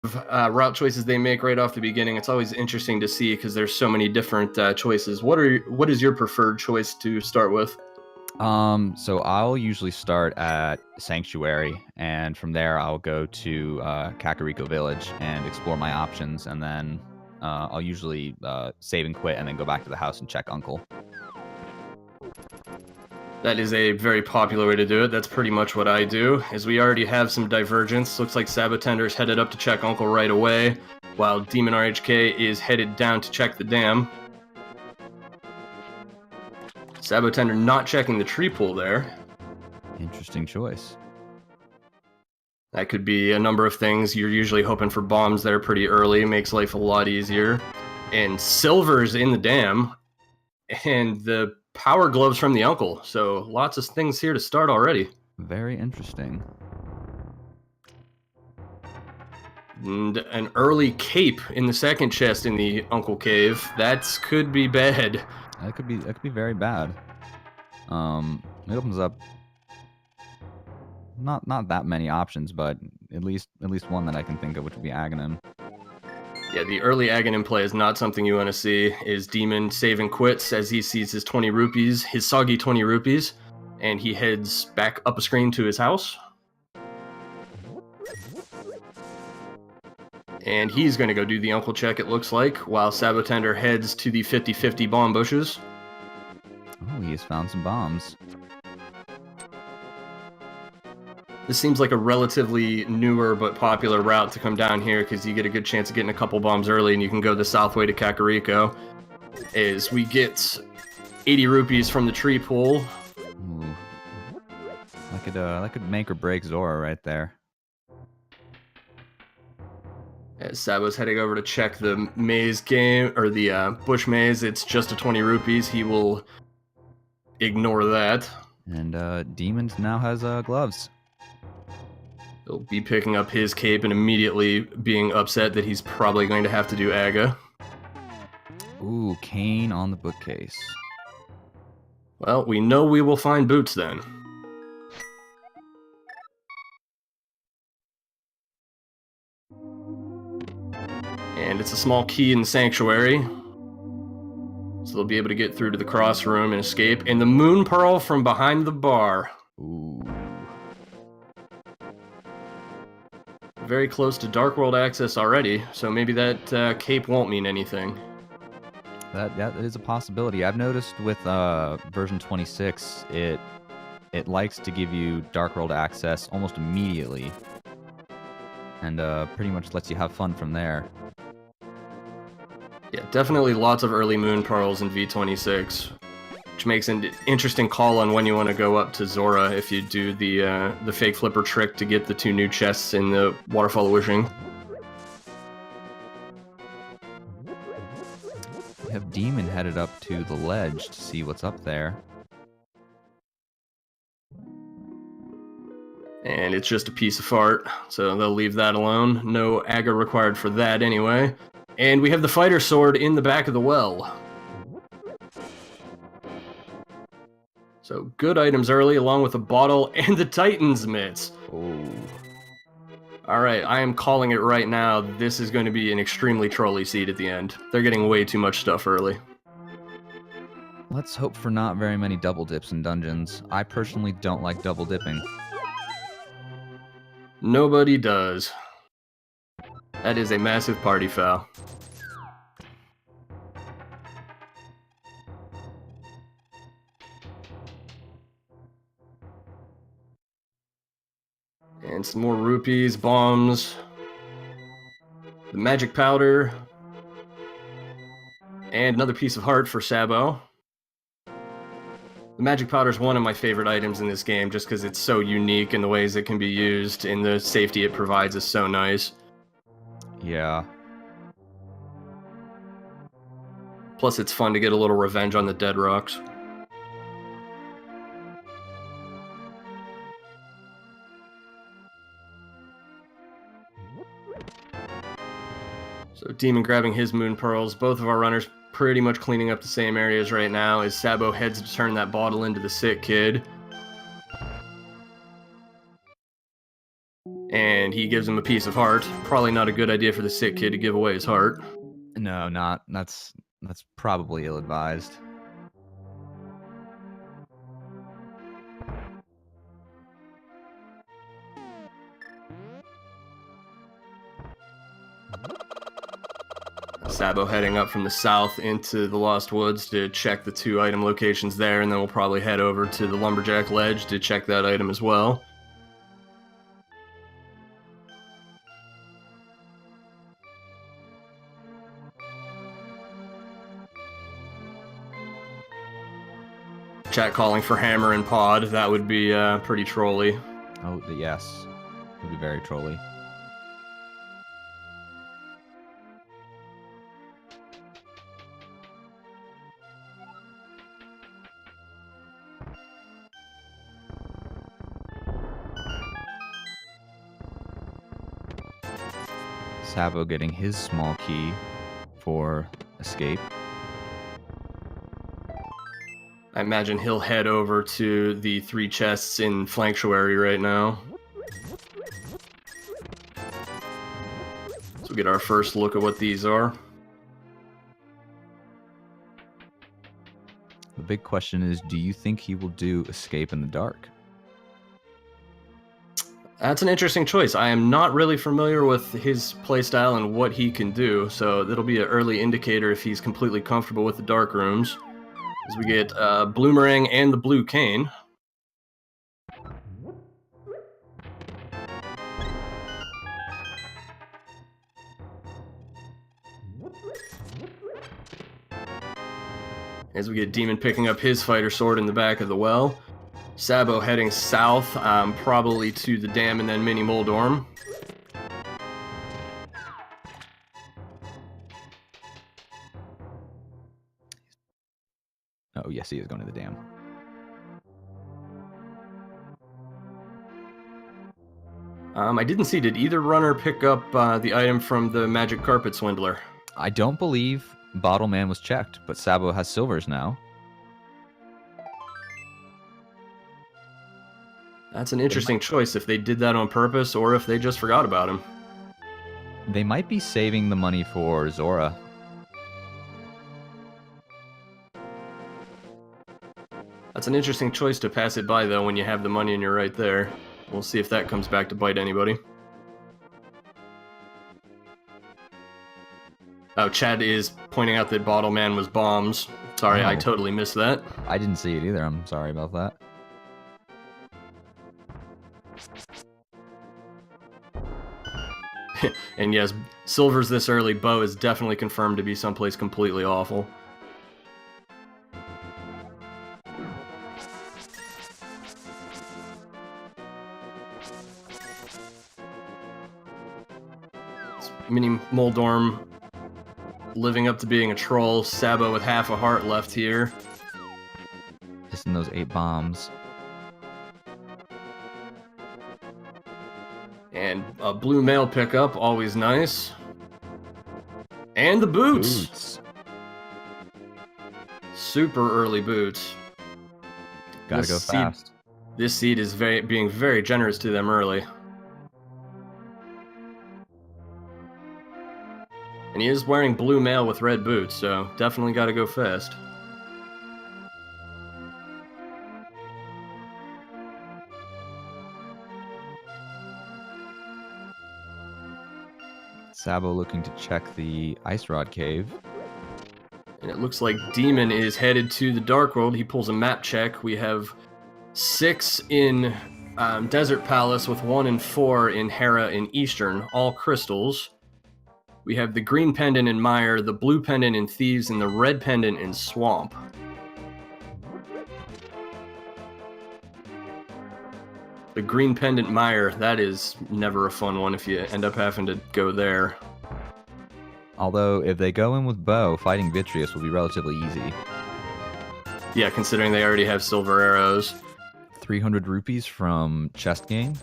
route choices they make right off the beginning. It's always interesting to see because there's so many different choices. What is your preferred choice to start with? So I'll usually start at Sanctuary, and from there I'll go to Kakariko Village and explore my options, and then I'll usually save and quit, and then go back to the house and check Uncle. That is a very popular way to do it. That's pretty much what I do, as we already have some divergence. Looks like sab0tender is headed up to check Uncle right away, while DemonRHK is headed down to check the dam. sab0tender not checking the tree pool there. Interesting choice. That could be a number of things. You're usually hoping for bombs there pretty early. Makes life a lot easier. And Silver's in the dam. And the power gloves from the uncle. So lots of things here to start already. Very interesting. And an early cape in the second chest in the uncle cave. That could be bad. That could be very bad. It opens up not that many options, but at least one that I can think of, which would be Aghanim. Yeah, the early Aghanim play is not something you want to see. Is Demon save and quits as he sees his 20 rupees, his soggy 20 rupees, and he heads back up a screen to his house. And he's going to go do the uncle check, it looks like, while sab0tender heads to the 50-50 bomb bushes. Oh, he has found some bombs. This seems like a relatively newer but popular route to come down here because you get a good chance of getting a couple bombs early, and you can go the south way to Kakariko. As we get 80 rupees from the tree pool. Ooh. That could make or break Zora right there. As Sabo's heading over to check the maze game, or the bush maze, it's just a 20 rupees. He will ignore that. And Demon now has gloves. He'll be picking up his cape and immediately being upset that he's probably going to have to do Aga. Ooh, Cane on the bookcase. Well, we know we will find boots then. And it's a small key in the sanctuary. So they'll be able to get through to the cross room and escape. And the moon pearl from behind the bar. Ooh. Very close to Dark World access already, so maybe that cape won't mean anything. That is a possibility. I've noticed with version 26, it likes to give you Dark World access almost immediately, and pretty much lets you have fun from there. Yeah, definitely lots of early moon pearls in V26, which makes an interesting call on when you want to go up to Zora if you do the fake flipper trick to get the 2 new chests in the Waterfall of Wishing. We have Demon headed up to the ledge to see what's up there. And it's just a piece of fart, so they'll leave that alone. No Aga required for that anyway. And we have the fighter sword in the back of the well. So good items early, along with a bottle and the Titan's mitts. Oh. Alright, I am calling it right now. This is going to be an extremely trolly seed at the end. They're getting way too much stuff early. Let's hope for not very many double dips in dungeons. I personally don't like double dipping. Nobody does. That is a massive party foul. And some more rupees, bombs, the magic powder, and another piece of heart for Sabo. The magic powder is one of my favorite items in this game just because it's so unique in the ways it can be used, and the safety it provides is so nice. Yeah. Plus it's fun to get a little revenge on the dead rocks. So Demon grabbing his moon pearls. Both of our runners pretty much cleaning up the same areas right now as Sabo heads to turn that bottle into the sick kid. And and he gives him a piece of heart. Probably not a good idea for the sick kid to give away his heart. No, not. That's probably ill-advised. Sabo heading up from the south into the Lost Woods to check the 2 item locations there, and then we'll probably head over to the Lumberjack Ledge to check that item as well. Chat calling for Hammer and Pod. That would be pretty trolly. Oh, yes. It would be very trolly. Sabo getting his small key for escape. I imagine he'll head over to the 3 chests in Flanctuary right now. So we'll get our first look at what these are. The big question is, do you think he will do escape in the dark? That's an interesting choice. I am not really familiar with his playstyle and what he can do, so that'll be an early indicator if he's completely comfortable with the dark rooms. As we get Bloomerang and the Blue Cane. As we get Demon picking up his fighter sword in the back of the well. Sabo heading south, probably to the dam and then Mini Moldorm. Oh, yes, he is going to the dam. I didn't see, did either runner pick up the item from the Magic Carpet Swindler? I don't believe Bottle Man was checked, but Sabo has silvers now. That's an interesting choice, if they did that on purpose or if they just forgot about him. They might be saving the money for Zora. That's an interesting choice to pass it by, though, when you have the money and you're right there. We'll see if that comes back to bite anybody. Oh, Chad is pointing out that Bottle Man was bombs. Sorry, I totally missed that. I didn't see it either. I'm sorry about that. And yes, silvers this early, Bo is definitely confirmed to be someplace completely awful. Mini Moldorm living up to being a troll. Sabo with half a heart left here. Just in those 8 bombs. And a blue mail pickup, always nice. And the boots. Super early boots. Gotta go fast. This seed is being very generous to them early. And he is wearing blue mail with red boots, so definitely gotta go fast. Sabo looking to check the Ice Rod Cave. And it looks like Demon is headed to the Dark World. He pulls a map check. We have 6 in Desert Palace with 1 and 4 in Hera in Eastern, all crystals. We have the green pendant in Mire, the blue pendant in Thieves, and the red pendant in Swamp. The green pendant Mire, that is never a fun one if you end up having to go there. Although, if they go in with Bo, fighting Vitreous will be relatively easy. Yeah, considering they already have silver arrows. 300 rupees from Chest Game.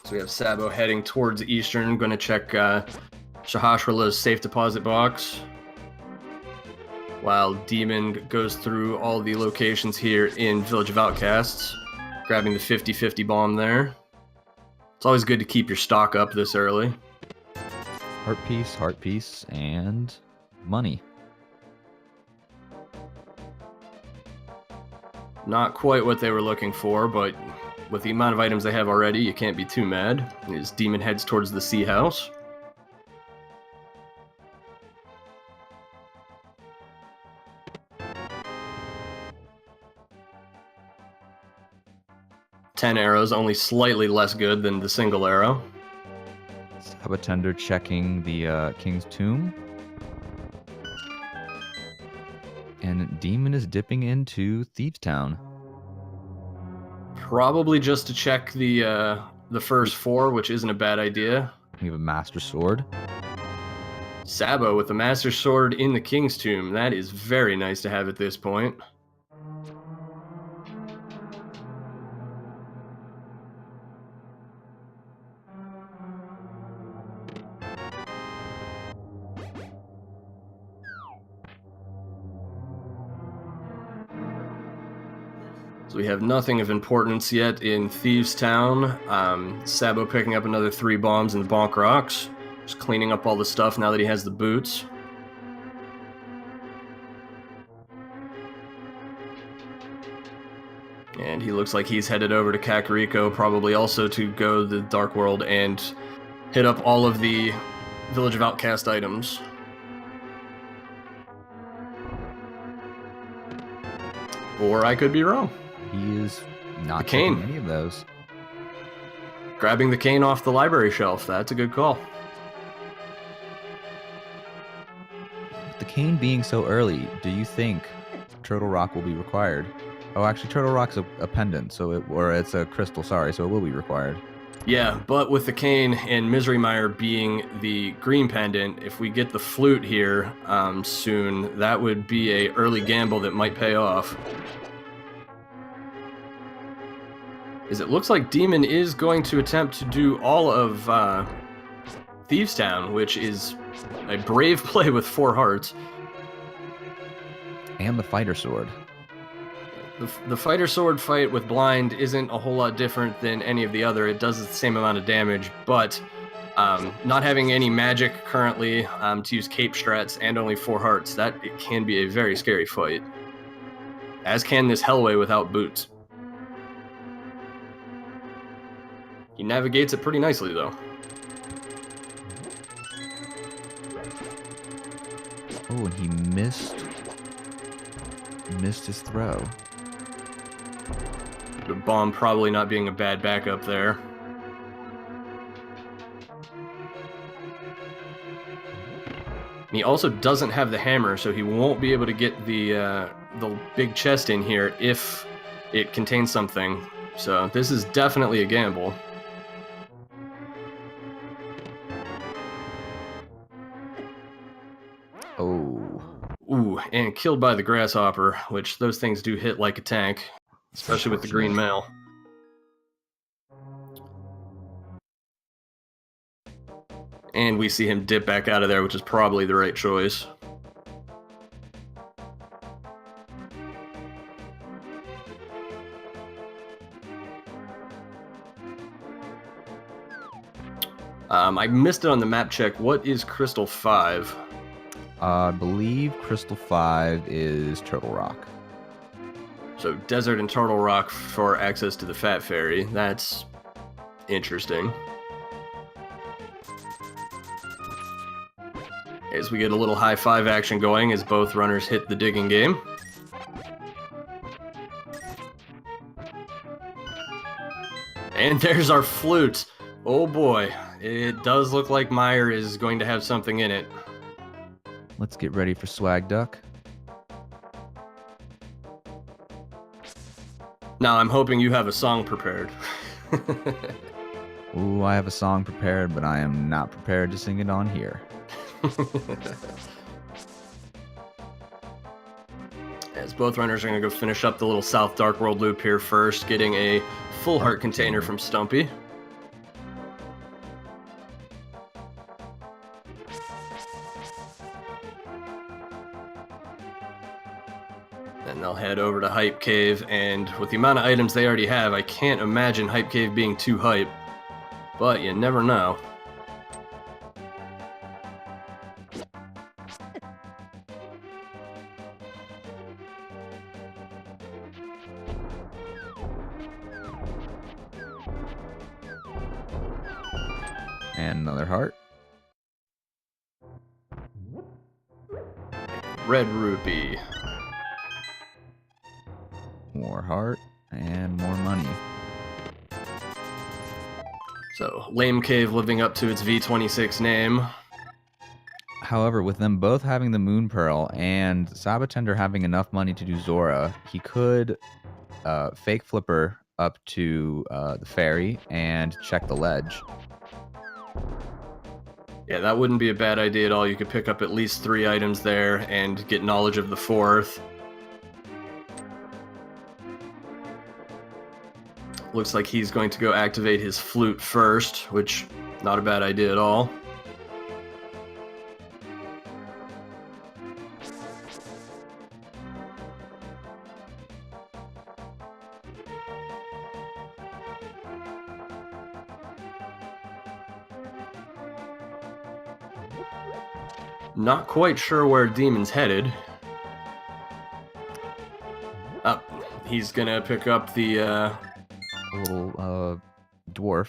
So we have Sabo heading towards Eastern, going to check Shahashrala's safe deposit box. While Demon goes through all the locations here in Village of Outcasts, grabbing the 50-50 bomb there. It's always good to keep your stock up this early. Heart piece, and money. Not quite what they were looking for, but with the amount of items they have already, you can't be too mad. His demon heads towards the sea house. Ten arrows, only slightly less good than the single arrow. Sab0tender checking the King's Tomb. And Demon is dipping into Thieves Town. Probably just to check the first 4, which isn't a bad idea. We have a Master Sword. Sabo with the Master Sword in the King's Tomb. That is very nice to have at this point. So we have nothing of importance yet in Thieves Town. Sabo picking up another 3 bombs in the Bonk Rocks. Just cleaning up all the stuff now that he has the boots. And he looks like he's headed over to Kakariko, probably also to go to the Dark World and hit up all of the Village of Outcast items. Or I could be wrong. He is not The cane. taking any of those. Grabbing the cane off the library shelf. That's a good call. The cane being so early, do you think Turtle Rock will be required? Oh, actually, Turtle Rock's a pendant, or it's a crystal, sorry, so it will be required. Yeah, but with the cane and Misery Mire being the green pendant, if we get the flute here soon, that would be a early gamble that might pay off. As it looks like Demon is going to attempt to do all of Thieves Town, which is a brave play with 4 hearts. And the Fighter Sword. The Fighter Sword fight with Blind isn't a whole lot different than any of the other. It does the same amount of damage, but not having any magic currently to use cape strats and only 4 hearts, it can be a very scary fight. As can this Hellway without boots. He navigates it pretty nicely, though. Oh, and he missed his throw. The bomb probably not being a bad backup there. And he also doesn't have the hammer, so he won't be able to get the big chest in here if it contains something. So this is definitely a gamble. Oh. Ooh, and killed by the grasshopper, which those things do hit like a tank, especially with the green mail. And we see him dip back out of there, which is probably the right choice. I missed it on the map check. What is Crystal 5? I believe Crystal 5 is Turtle Rock. So Desert and Turtle Rock for access to the Fat Fairy. That's interesting. As we get a little high five action going as both runners hit the digging game. And there's our flute. Oh boy, it does look like Meyer is going to have something in it. Let's get ready for Swag Duck. Now I'm hoping you have a song prepared. Ooh, I have a song prepared, but I am not prepared to sing it on here. As both runners are going to go finish up the little South Dark World loop here first, getting a full heart container from Stumpy. Then they'll head over to Hype Cave, and with the amount of items they already have, I can't imagine Hype Cave being too hype. but you never know. And another heart. Red rupee. More heart. And more money. So, Lame Cave living up to its V26 name. However, with them both having the Moon Pearl and sab0tender having enough money to do Zora, he could fake Flipper up to the ferry and check the ledge. Yeah, that wouldn't be a bad idea at all. You could pick up at least 3 items there and get knowledge of the 4th. Looks like he's going to go activate his flute first, which, not a bad idea at all. Not quite sure where Demon's headed. Oh, he's gonna pick up the, little dwarf.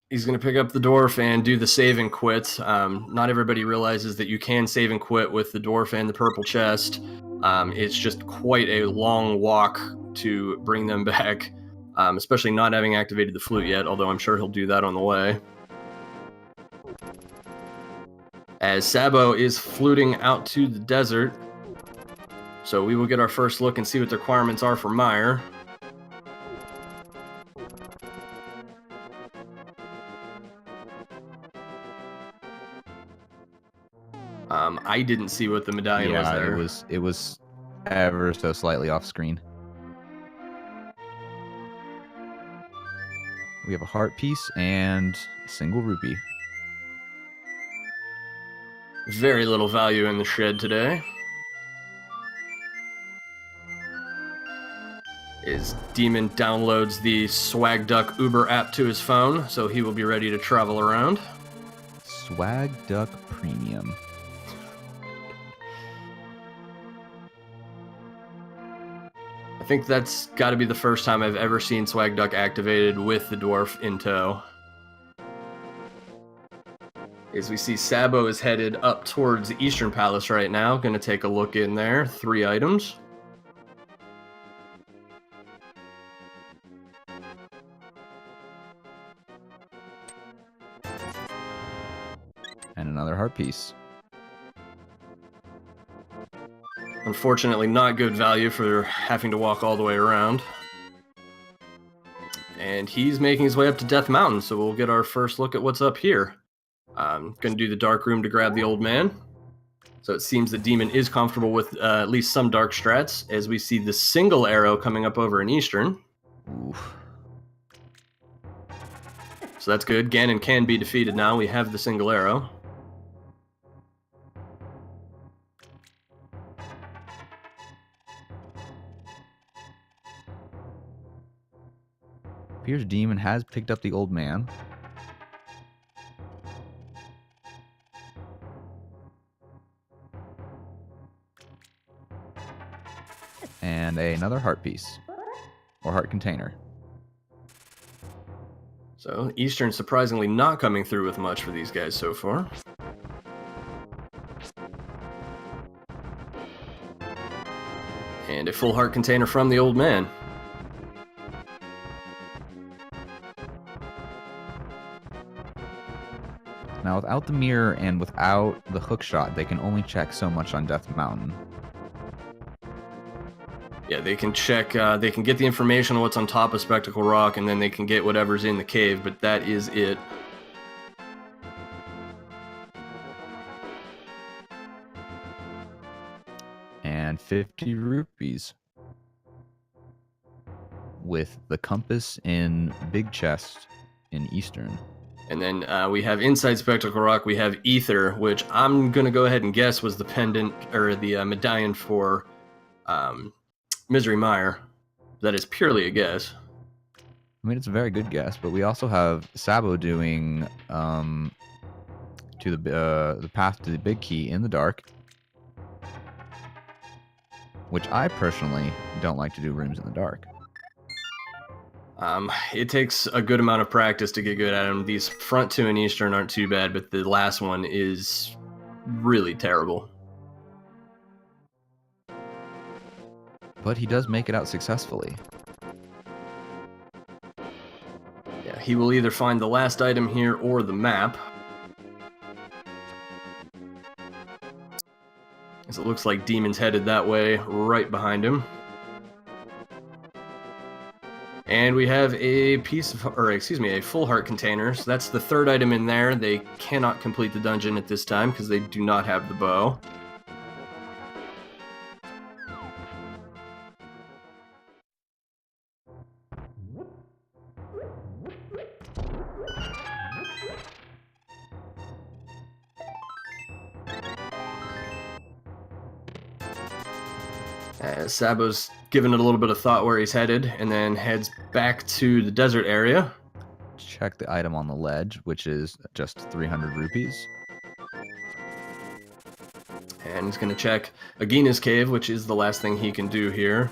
He's gonna pick up the dwarf and do the save and quit. Not everybody realizes that you can save and quit with the dwarf and the purple chest. It's just quite a long walk to bring them back, especially not having activated the flute yet, although I'm sure he'll do that on the way. As Sabo is fluting out to the desert, so we will get our first look and see what the requirements are for Meyer. I didn't see what the medallion was there. It was ever so slightly off screen. We have a heart piece and a single rupee. Very little value in the shed today. As Demon downloads the Swag Duck Uber app to his phone, so he will be ready to travel around. Swag Duck Premium. I think that's got to be the first time I've ever seen Swag Duck activated with the dwarf in tow. As we see Sabo is headed up towards the Eastern Palace right now. Going to take a look in there. 3 items. And another heart piece. Unfortunately, not good value for having to walk all the way around. And he's making his way up to Death Mountain, so we'll get our first look at what's up here. Going to do the Dark Room to grab the old man. So it seems that Demon is comfortable with at least some dark strats, as we see the single arrow coming up over in Eastern. Oof. So that's good. Ganon can be defeated now. We have the single arrow. Appears Demon has picked up the old man. And another heart piece. Or heart container. So Eastern surprisingly not coming through with much for these guys so far. And a full heart container from the old man. Now, without the mirror and without the hook shot, they can only check so much on Death Mountain. Yeah, they can check, they can get the information on what's on top of Spectacle Rock, and then they can get whatever's in the cave, but that is it. And 50 rupees. With the compass in Big Chest in Eastern. And then we have inside Spectacle Rock, we have Ether, which I'm going to go ahead and guess was the pendant, or the medallion for Misery Meyer. That is purely a guess. I mean, it's a very good guess, but we also have Sabo doing to the path to the big key in the dark, which I personally don't like to do rooms in the dark. It takes a good amount of practice to get good at them. These front two and eastern aren't too bad, but the last one is really terrible. But he does make it out successfully. Yeah, he will either find the last item here or the map. As it looks like Demon's headed that way, right behind him. And we have a a full heart container. So that's the third item in there. They cannot complete the dungeon at this time because they do not have the bow. Sabo's given it a little bit of thought where he's headed, and then heads back to the desert area. Check the item on the ledge, which is just 300 rupees. And he's going to check Agina's cave, which is the last thing he can do here.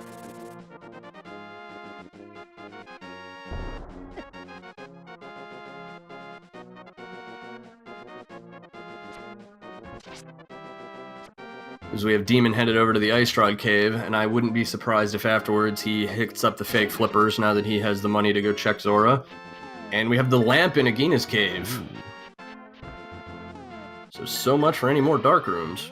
As we have Demon headed over to the Ice Rod Cave, and I wouldn't be surprised if afterwards he hits up the fake flippers now that he has the money to go check Zora. And we have the lamp in Agina's cave. So much for any more dark rooms.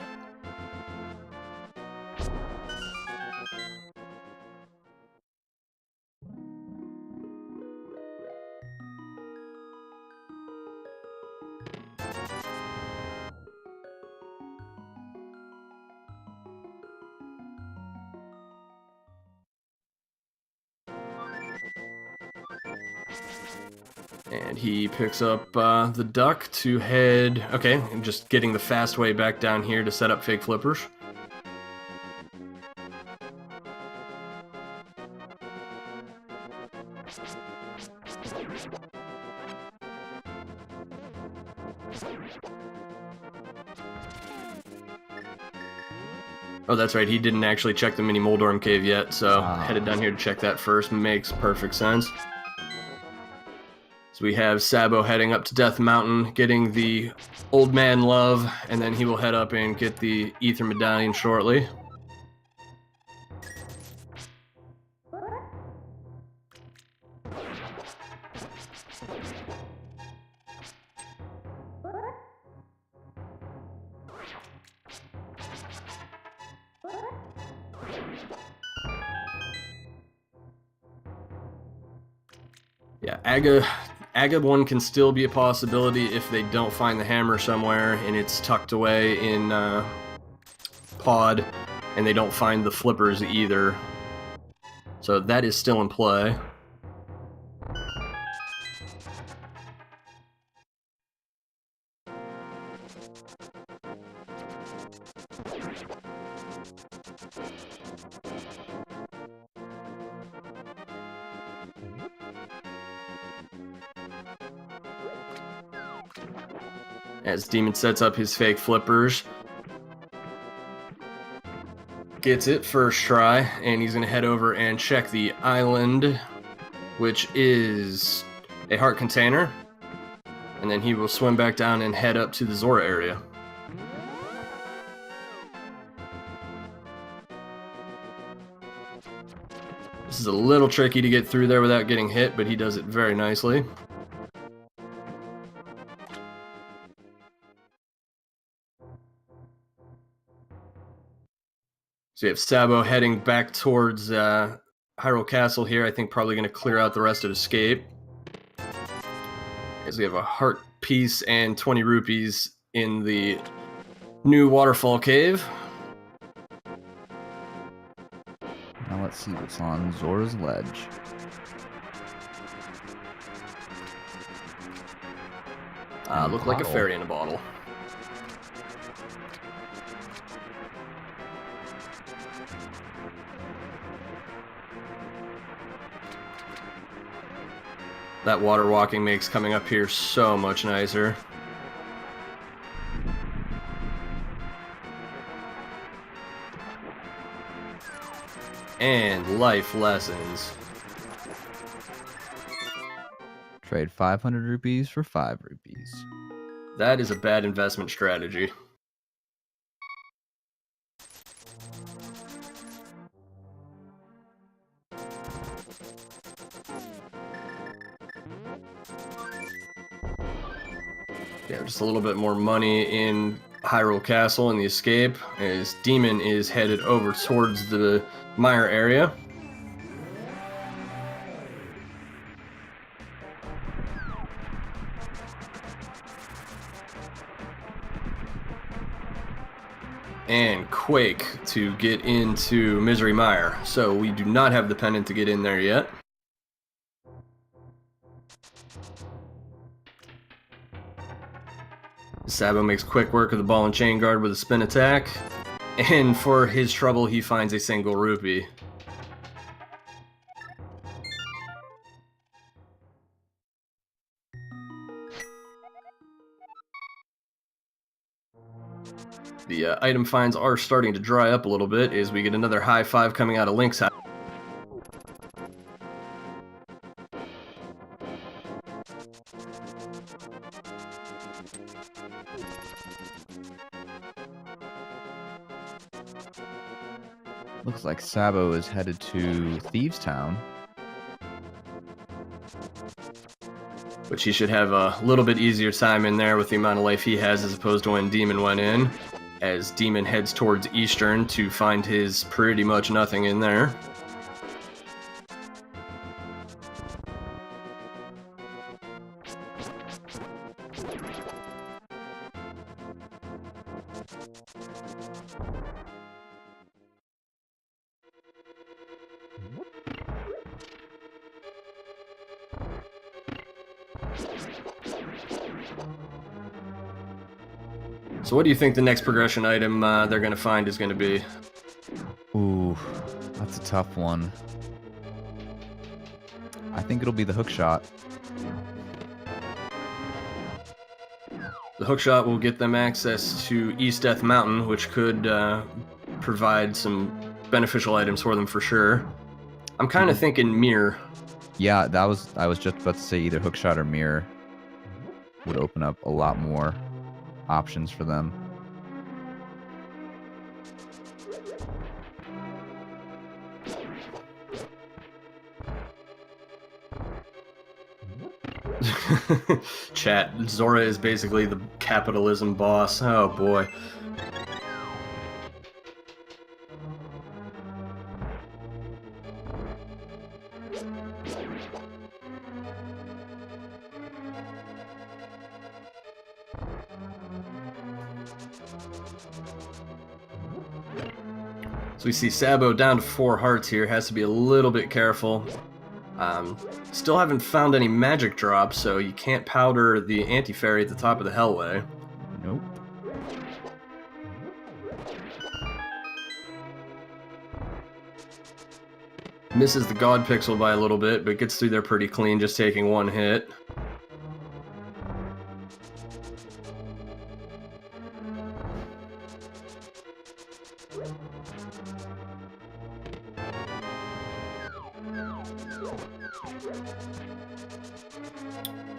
And he picks up the duck to head... Okay, and just getting the fast way back down here to set up fake flippers. Oh, that's right, he didn't actually check the mini Moldorm cave yet, so headed down here to check that first. Makes perfect sense. So we have Sabo heading up to Death Mountain, getting the Old Man Love, and then he will head up and get the Ether Medallion shortly. Yeah, Aga 1 can still be a possibility if they don't find the hammer somewhere and it's tucked away in Pod, and they don't find the flippers either. So that is still in play. As Demon sets up his fake flippers. Gets it first try, and he's going to head over and check the island, which is a heart container. And then he will swim back down and head up to the Zora area. This is a little tricky to get through there without getting hit, but he does it very nicely. So you have Sabo heading back towards Hyrule Castle here. I think probably going to clear out the rest of Escape. As we have a heart piece and 20 rupees in the new waterfall cave. Now let's see what's on Zora's ledge. Look like a fairy in a bottle. That water walking makes coming up here so much nicer. And life lessons. Trade 500 rupees for 5 rupees. That is a bad investment strategy. Yeah, just a little bit more money in Hyrule Castle and the escape, as Demon is headed over towards the mire area. And Quake to get into Misery Mire. So we do not have the pendant to get in there yet. Sabo makes quick work of the ball and chain guard with a spin attack. And for his trouble, he finds a single rupee. The item finds are starting to dry up a little bit as we get another high five coming out of Link's house. Looks like Sabo is headed to Thieves Town. Which he should have a little bit easier time in there with the amount of life he has as opposed to when Demon went in. As Demon heads towards Eastern to find his pretty much nothing in there. So what do you think the next progression item they're going to find is going to be? Ooh, that's a tough one. I think it'll be the hook shot. The hookshot will get them access to East Death Mountain, which could provide some beneficial items for them for sure. I'm kind of thinking Mirror. Yeah, I was just about to say either hookshot or mirror would open up a lot more options for them. Chat, Zora is basically the capitalism boss. Oh boy. So we see Sabo down to 4 hearts here, has to be a little bit careful. Still haven't found any magic drops, so you can't powder the anti-fairy at the top of the Hellway. Nope. Misses the God Pixel by a little bit, but gets through there pretty clean, just taking 1 hit.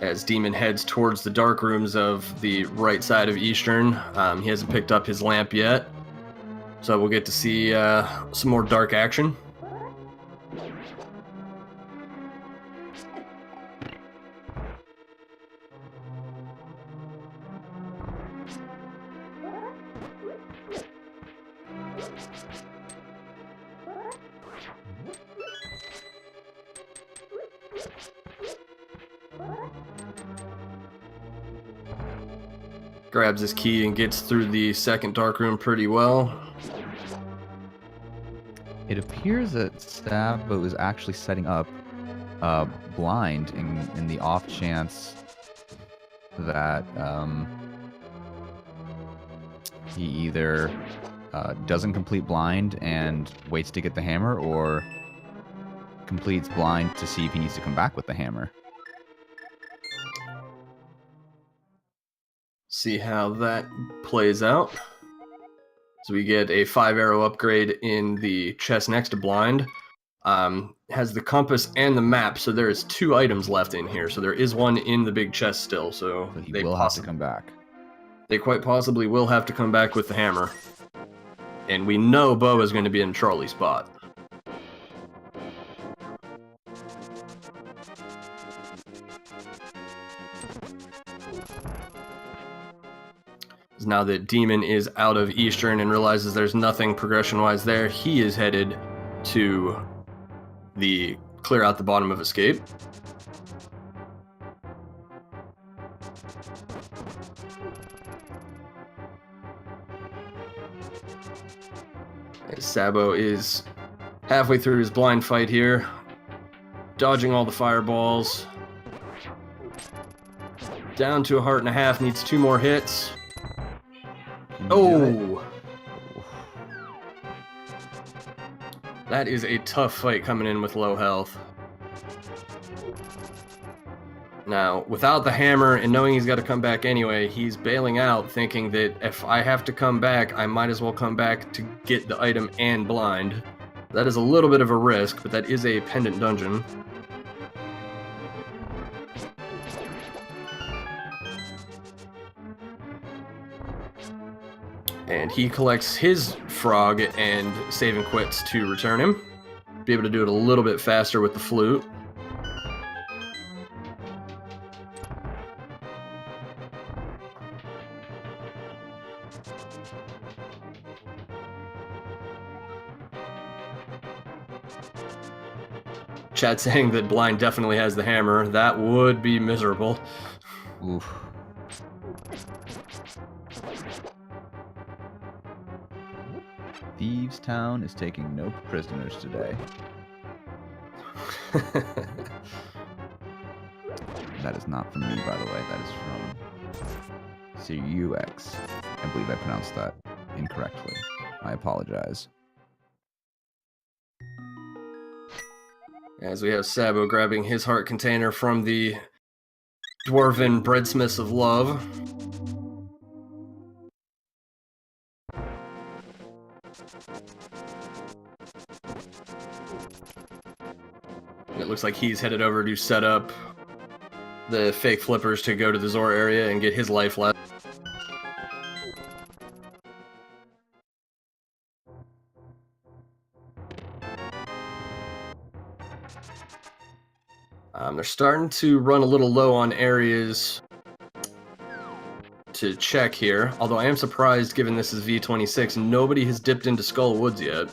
As Demon heads towards the dark rooms of the right side of Eastern. He hasn't picked up his lamp yet, so we'll get to see some more dark action. Grabs his key and gets through the second dark room pretty well. It appears that Sabo is actually setting up blind in the off chance that he either doesn't complete blind and waits to get the hammer, or completes blind to see if he needs to come back with the hammer. see how that plays out. So we get a 5-arrow upgrade in the chest next to blind. Has the compass and the map, so there is 2 items left in here. So there is one in the big chest still. So But he they will have to come back. They quite possibly will have to come back with the hammer. And we know Bo is going to be in Charlie's spot. Now that Demon is out of Eastern and realizes there's nothing progression-wise there, he is headed to the clear out the bottom of Escape. As Sabo is halfway through his blind fight here, dodging all the fireballs. Down to 1.5 hearts, needs 2 more hits. Oh! That is a tough fight coming in with low health. Now, without the hammer and knowing he's got to come back anyway, he's bailing out thinking that if I have to come back, I might as well come back to get the item and blind. That is a little bit of a risk, but that is a pendant dungeon. And he collects his frog and save and quits to return him. Be able to do it a little bit faster with the flute. Chat saying that blind definitely has the hammer. That would be miserable. Oof. Thieves Town is taking no prisoners today. That is not from me, by the way. That is from CUX. I believe I pronounced that incorrectly. I apologize. As we have Sabo grabbing his heart container from the Dwarven Breadsmiths of Love. It looks like he's headed over to set up the fake flippers to go to the Zor area and get his life left. They're starting to run a little low on areas to check here, although I am surprised, given this is V26, nobody has dipped into Skull Woods yet.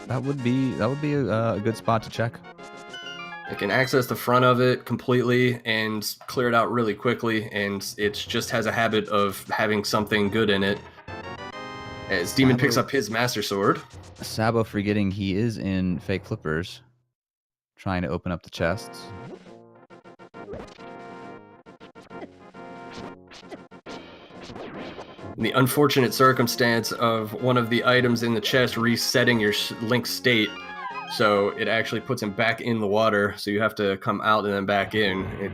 That would be a good spot to check. They can access the front of it completely and clear it out really quickly, and it just has a habit of having something good in it. As Demon picks up his Master Sword. Sabo forgetting he is in fake flippers, trying to open up the chests. The unfortunate circumstance of one of the items in the chest resetting your Link state, so it actually puts him back in the water, so you have to come out and then back in. It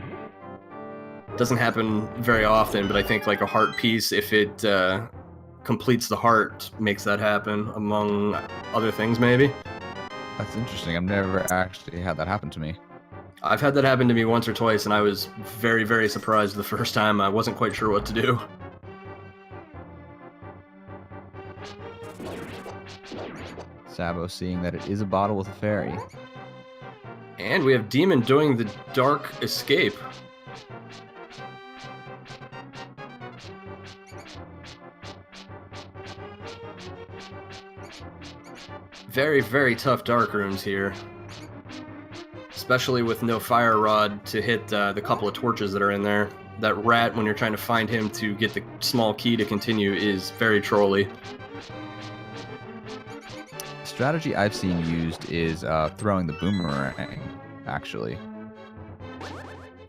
doesn't happen very often, but I think like a heart piece, if it completes the heart, makes that happen, among other things maybe. That's interesting. I've never actually had that happen to me. I've had that happen to me once or twice, and I was very, very surprised the first time. I wasn't quite sure what to do. Sabo seeing that it is a bottle with a fairy. And we have Demon doing the dark escape. Very, very tough dark rooms here. Especially with no fire rod to hit the couple of torches that are in there. That rat, when you're trying to find him to get the small key to continue, is very trolly. Strategy I've seen used is throwing the boomerang, actually.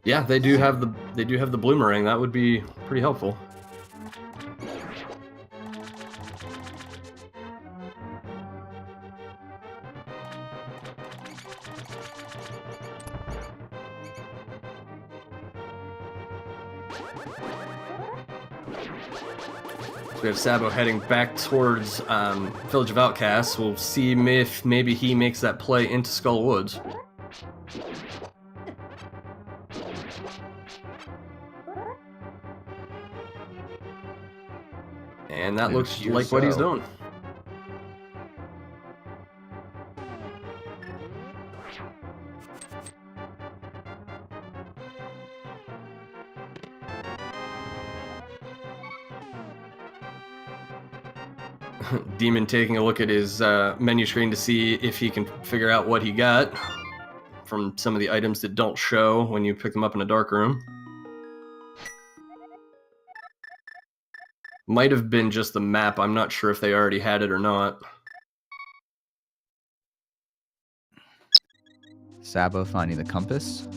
Yeah, they do have the bloomerang. That would be pretty helpful. So we have Sabo heading back towards Village of Outcasts. We'll see if maybe he makes that play into Skull Woods. And that looks like what he's doing. Demon taking a look at his menu screen to see if he can figure out what he got from some of the items that don't show when you pick them up in a dark room. Might have been just the map. I'm not sure if they already had it or not. Sabo finding the compass.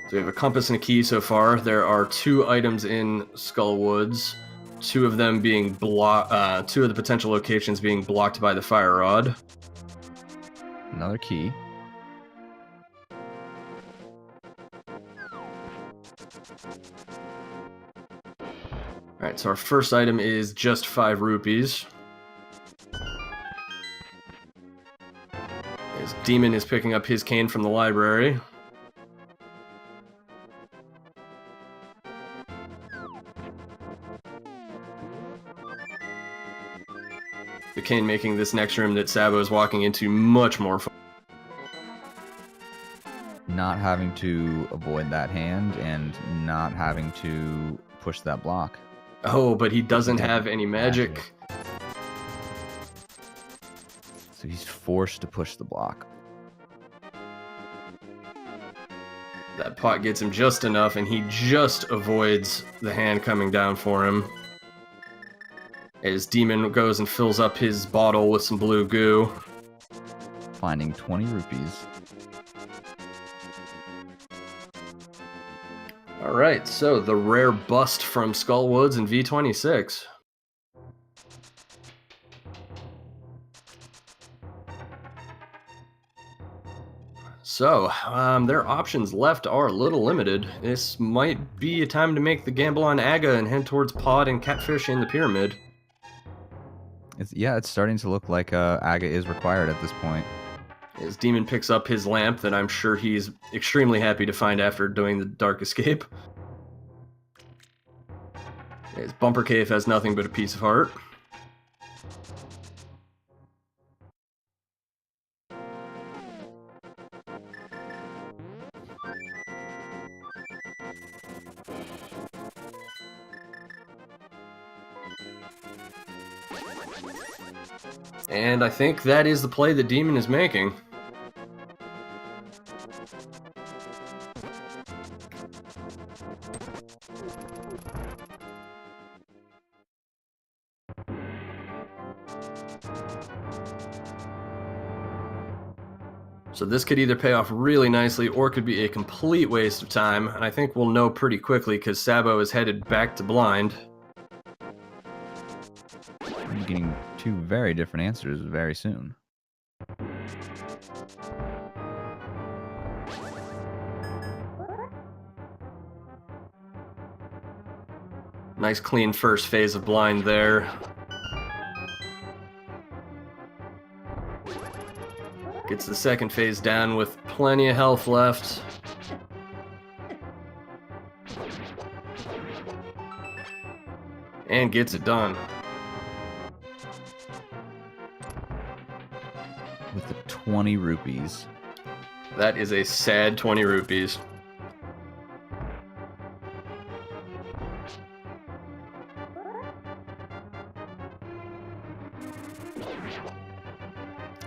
So we have a compass and a key so far. There are 2 items in Skull Woods, 2 of them being 2 of the potential locations being blocked by the fire rod. Another key. Alright, so our first item is just 5 rupees. As Demon is picking up his cane from the library. The cane making this next room that Sabo is walking into much more fun. Not having to avoid that hand and not having to push that block. Oh, but he doesn't have any magic. So he's forced to push the block. That pot gets him just enough, and he just avoids the hand coming down for him. As Demon goes and fills up his bottle with some blue goo. Finding 20 rupees. Alright, so the rare bust from Skull Woods in V26. So, their options left are a little limited. This might be a time to make the gamble on Aga and head towards Pod and Catfish in the Pyramid. It's starting to look like Aga is required at this point. As Demon picks up his lamp that I'm sure he's extremely happy to find after doing the Dark Escape. As Bumper Cave has nothing but a piece of heart. And I think that is the play that Demon is making. So this could either pay off really nicely or could be a complete waste of time, and I think we'll know pretty quickly because Sabo is headed back to blind. I'm getting 2 very different answers very soon. Nice clean first phase of blind there. Gets the second phase down with plenty of health left. And gets it done. With the 20 rupees. That is a sad 20 rupees.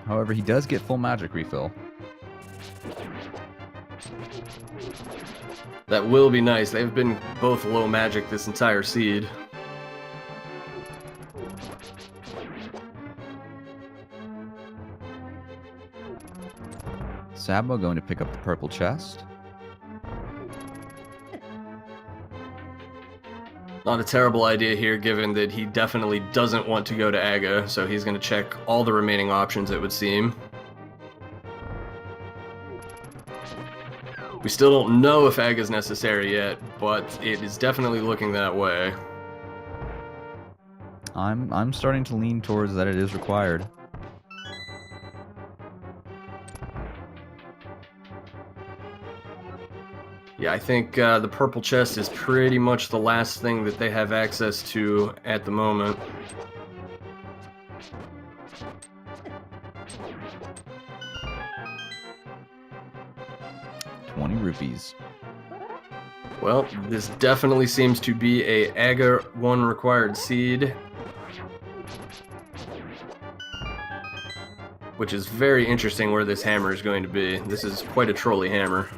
However, he does get full magic refill. That will be nice. They've been both low magic this entire seed. Sabo going to pick up the purple chest. Not a terrible idea here, given that he definitely doesn't want to go to Aga, so he's going to check all the remaining options, it would seem. We still don't know if Ag is necessary yet, but it is definitely looking that way. I'm starting to lean towards that it is required. Yeah, I think the purple chest is pretty much the last thing that they have access to at the moment. ₹20. Well, this definitely seems to be a Aga 1 required seed, which is very interesting where this hammer is going to be. This is quite a trolley hammer.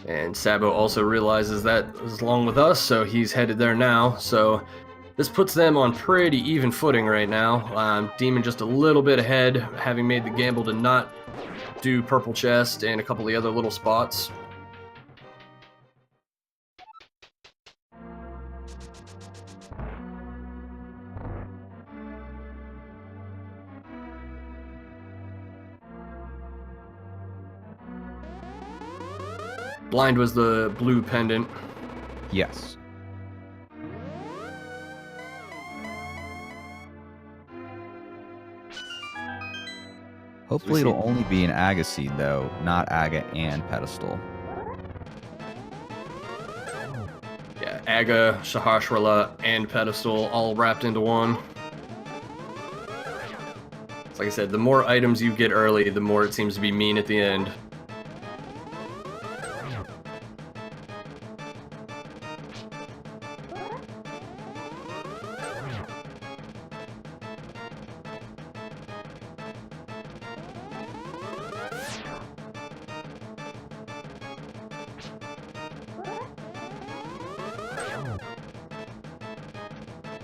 And Sabo also realizes that is along with us, so he's headed there now. So this puts them on pretty even footing right now. Demon just a little bit ahead, having made the gamble to not do purple chest and a couple of the other little spots. Blind was the blue pendant. Yes. Hopefully it'll only be an Aga seed, though, not Aga and pedestal. Yeah, Aga, Sahasrara, and pedestal all wrapped into one. Like I said, the more items you get early, the more it seems to be mean at the end.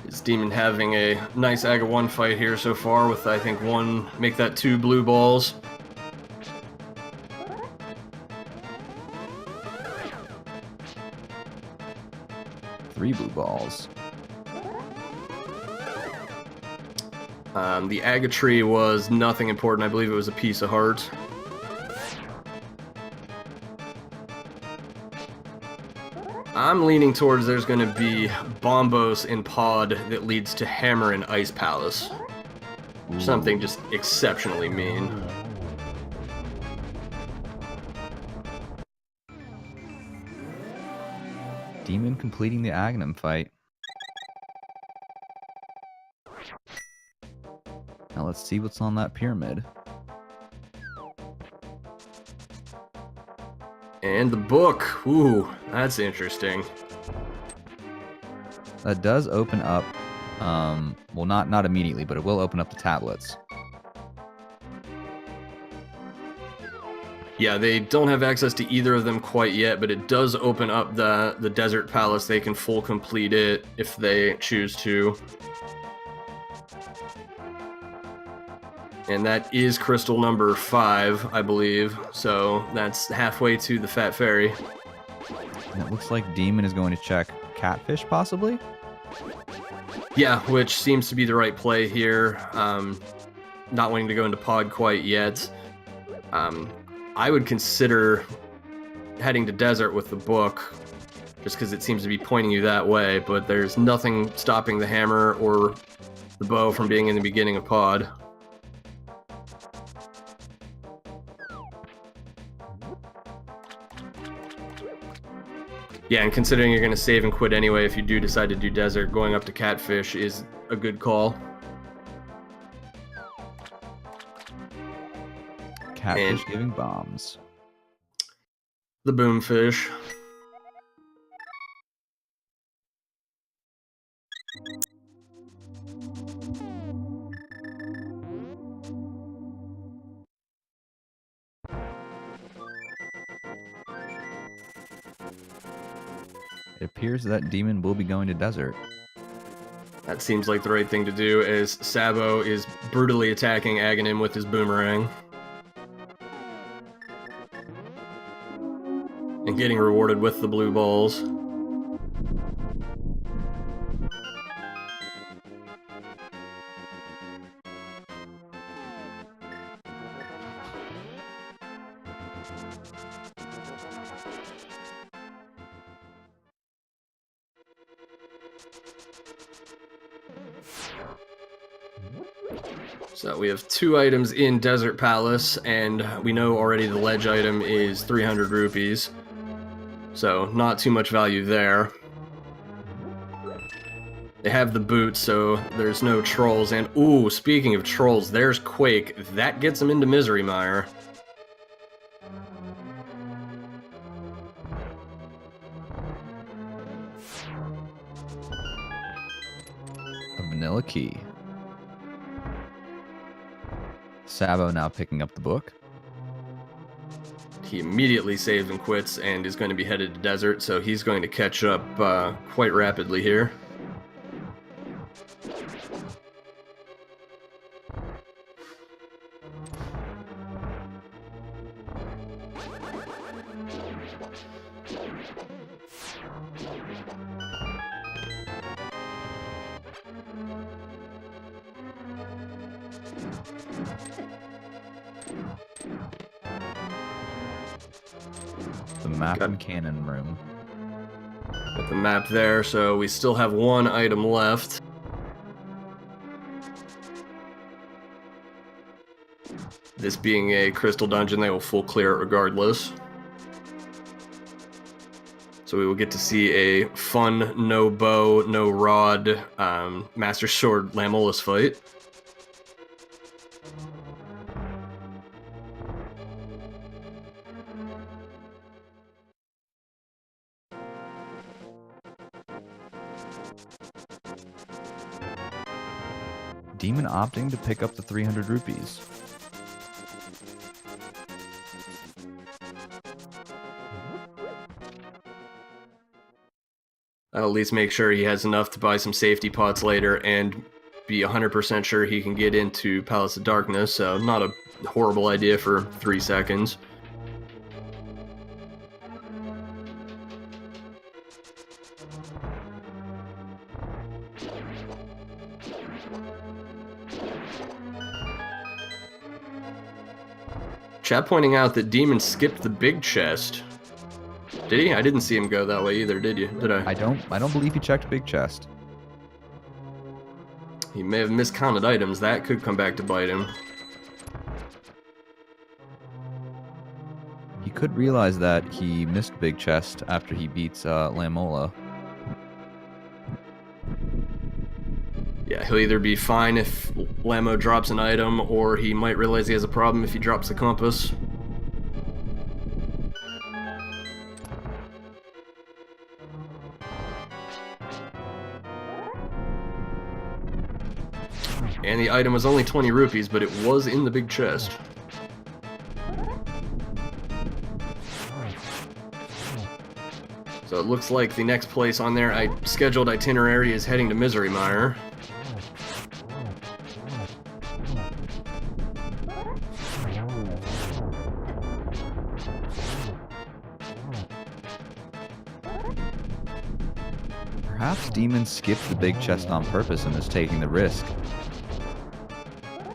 Is Demon having a nice Aga 1 fight here so far with, I think, one, make that 2 blue balls. Three blue balls. The Aga tree was nothing important. I believe it was a piece of heart. I'm leaning towards there's going to be Bombos in Pod that leads to Hammer and Ice Palace. Something just exceptionally mean. Demon completing the Aghanim fight. Now let's see what's on that pyramid. And the book. Ooh, that's interesting. That does open up, well, not immediately, but it will open up the tablets. Yeah, they don't have access to either of them quite yet, but it does open up the Desert Palace. They can full complete it if they choose to. And that is crystal number 5, I believe. So that's halfway to the Fat Fairy. And it looks like Demon is going to check Catfish, possibly? Yeah, which seems to be the right play here. Not wanting to go into Pod quite yet. I would consider heading to Desert with the book, just because it seems to be pointing you that way, but there's nothing stopping the hammer or the bow from being in the beginning of Pod. Yeah, and considering you're going to save and quit anyway, if you do decide to do Desert, going up to Catfish is a good call. Catfish giving bombs. The Boomfish. It appears that Demon will be going to Desert. That seems like the right thing to do, as Sabo is brutally attacking Aghanim with his boomerang. and getting rewarded with the blue balls. So we have 2 items in Desert Palace, and we know already the ledge item is 300 rupees. So not too much value there. They have the boots, so there's no trolls. And ooh, speaking of trolls, there's Quake. That gets them into Misery Mire. A vanilla key. Sabo now picking up the book. He immediately saves and quits and is going to be headed to Desert, so he's going to catch up quite rapidly here. The map and cannon room. Got the map there, so we still have 1 item left. This being a crystal dungeon, they will full clear it regardless. So we will get to see a fun, no bow, no rod, Master Sword Lamola's fight. Demon opting to pick up the 300 rupees. That'll at least make sure he has enough to buy some safety pots later and be 100% sure he can get into Palace of Darkness, so not a horrible idea for 3 seconds. Chat pointing out that Demon skipped the big chest. Did he? I didn't see him go that way either, did you? Did I? I don't believe he checked big chest. He may have miscounted items. That could come back to bite him. He could realize that he missed big chest after he beats Lamola. Yeah, he'll either be fine if Lamo drops an item, or he might realize he has a problem if he drops the compass. And the item was only 20 rupees, but it was in the big chest. So it looks like the next place on their scheduled itinerary is heading to Misery Mire. Perhaps Demon skipped the big chest on purpose and is taking the risk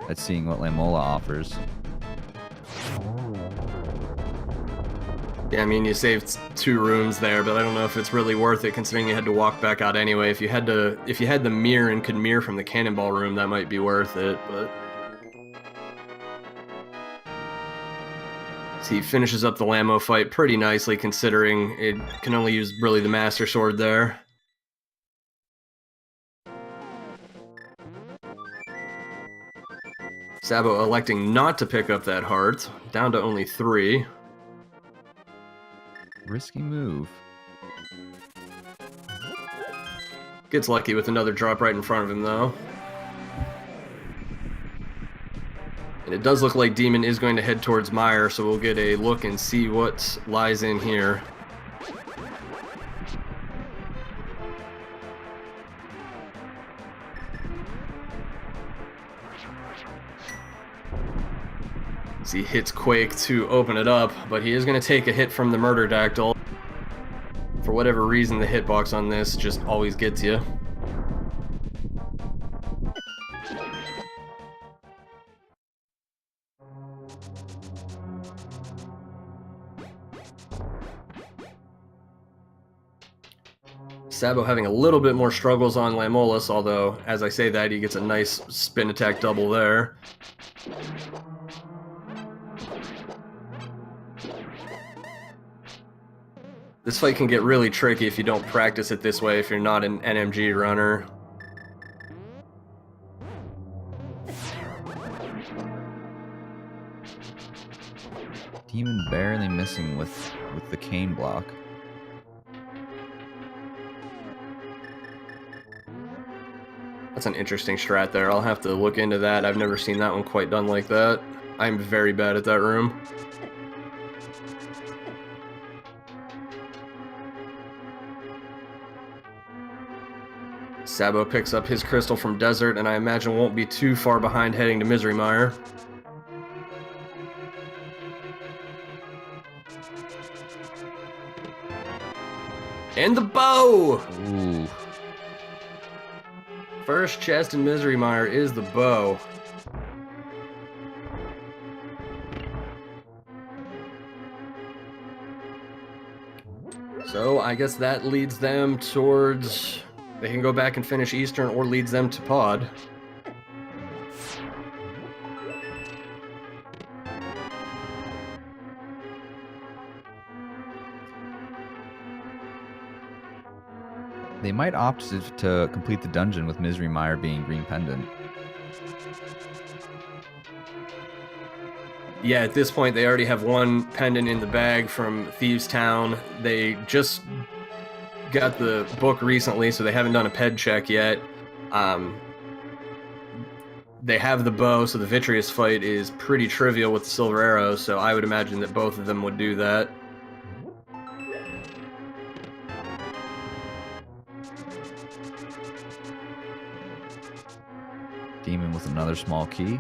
at seeing what Lamola offers. Yeah, I mean, you saved 2 rooms there, but I don't know if it's really worth it considering you had to walk back out anyway. If you had the mirror and could mirror from the cannonball room, that might be worth it, but... So he finishes up the Lamo fight pretty nicely considering it can only use really the Master Sword there. Sabo electing not to pick up that heart, down to only 3. Risky move. Gets lucky with another drop right in front of him, though. And it does look like Demon is going to head towards Mire, so we'll get a look and see what lies in here. As he hits Quake to open it up, but he is going to take a hit from the Murder Dactyl. For whatever reason, the hitbox on this just always gets you. Sabo having a little bit more struggles on Lamolus, although, as I say that, he gets a nice spin attack double there. This fight can get really tricky if you don't practice it this way, if you're not an NMG runner. Demon barely missing with the cane block. That's an interesting strat there. I'll have to look into that. I've never seen that one quite done like that. I'm very bad at that room. Sabo picks up his crystal from Desert, and I imagine won't be too far behind heading to Misery Mire. And the bow! Ooh. First chest in Misery Mire is the bow. So I guess that leads them towards... They can go back and finish Eastern, or leads them to Pod. They might opt to complete the dungeon with Misery Mire being Green Pendant. Yeah, at this point they already have one pendant in the bag from Thieves Town. They just got the book recently, so they haven't done a ped check yet. They have the bow, so the Vitreous fight is pretty trivial with the Silver Arrow, so I would imagine that both of them would do that. Demon with another small key.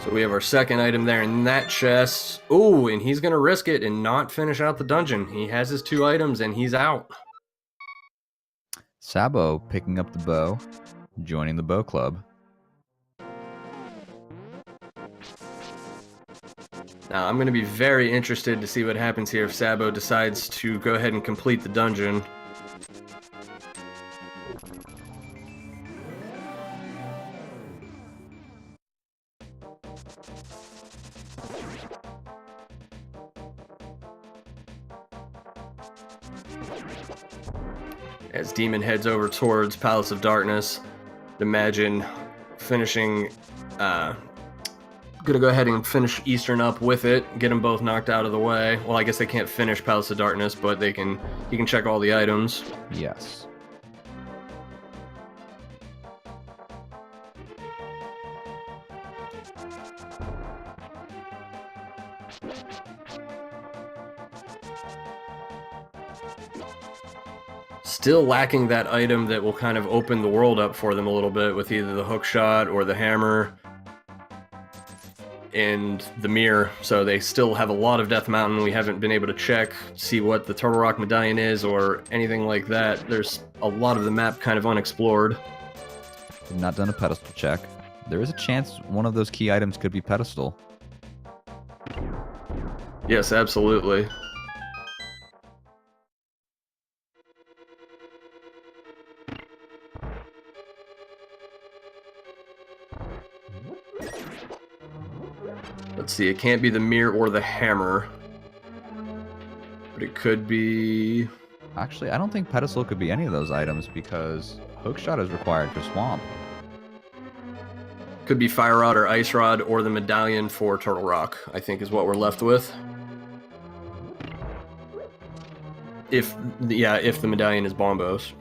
So we have our second item there in that chest. Ooh, and he's going to risk it and not finish out the dungeon. He has his 2 items and he's out. Sabo picking up the bow, joining the bow club. Now, I'm going to be very interested to see what happens here if Sabo decides to go ahead and complete the dungeon. As Demon heads over towards Palace of Darkness, imagine finishing... Gonna go ahead and finish Eastern up with it, get them both knocked out of the way. Well, I guess they can't finish Palace of Darkness, but he can check all the items. Yes. Still lacking that item that will kind of open the world up for them a little bit with either the hook shot or the hammer and the mirror. So they still have a lot of Death Mountain. We haven't been able to check, see what the Turtle Rock medallion is or anything like that. There's a lot of the map kind of unexplored. We've not done a pedestal check. There is a chance one of those key items could be pedestal. Yes, absolutely. Let's see, it can't be the mirror or the hammer. But it could be... Actually, I don't think pedestal could be any of those items because hookshot is required for swamp. Could be Fire Rod or Ice Rod or the medallion for Turtle Rock, I think is what we're left with. If the medallion is Bombos.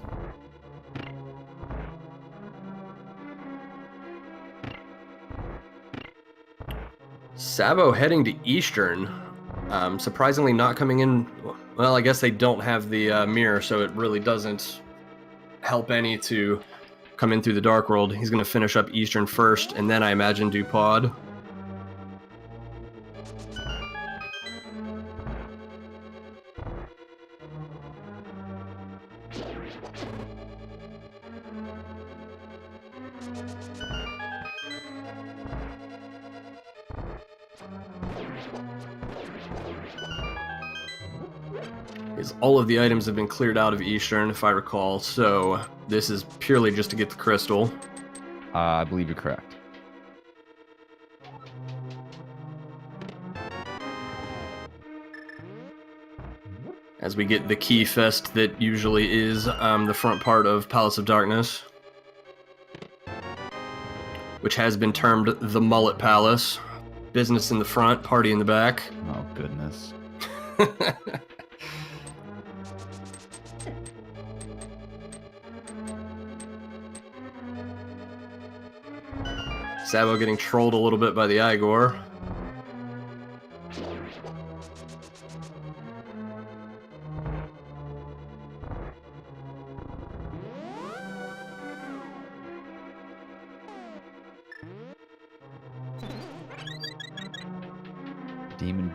Sabo heading to Eastern. Surprisingly not coming in... Well, I guess they don't have the mirror, so it really doesn't help any to come in through the Dark World. He's going to finish up Eastern first, and then I imagine do Pod. All of the items have been cleared out of Eastern, if I recall, so this is purely just to get the crystal. I believe you're correct. As we get the key fest that usually is the front part of Palace of Darkness, which has been termed the Mullet Palace. Business in the front, party in the back. Oh, goodness. Sabo getting trolled a little bit by the Igor. Demon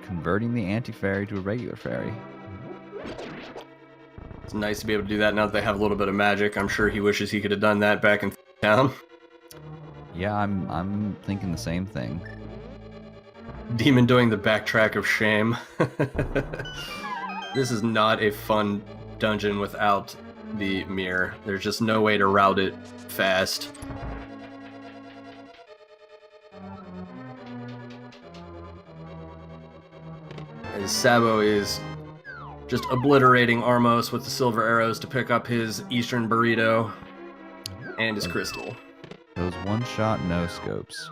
converting the anti-fairy to a regular fairy. It's nice to be able to do that now that they have a little bit of magic. I'm sure he wishes he could have done that back in town. Yeah, I'm thinking the same thing. Demon doing the backtrack of shame. This is not a fun dungeon without the mirror. There's just no way to route it fast. As Sabo is just obliterating Armos with the silver arrows to pick up his Eastern burrito and his crystal. Those one-shot no-scopes.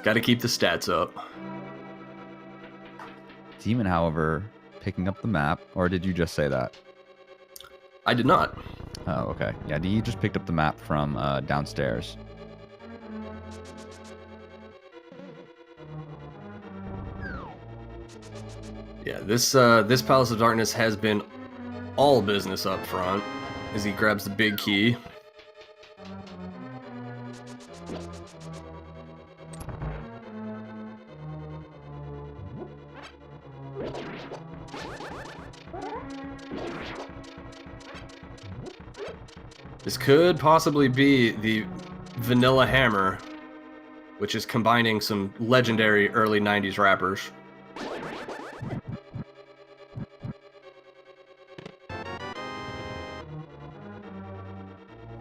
Gotta keep the stats up. Demon, however, picking up the map, or did you just say that? I did not. Oh, okay. Yeah, he just picked up the map from downstairs. Yeah, this Palace of Darkness has been all business up front as he grabs the big key. This could possibly be the Vanilla Hammer, which is combining some legendary early 90s rappers.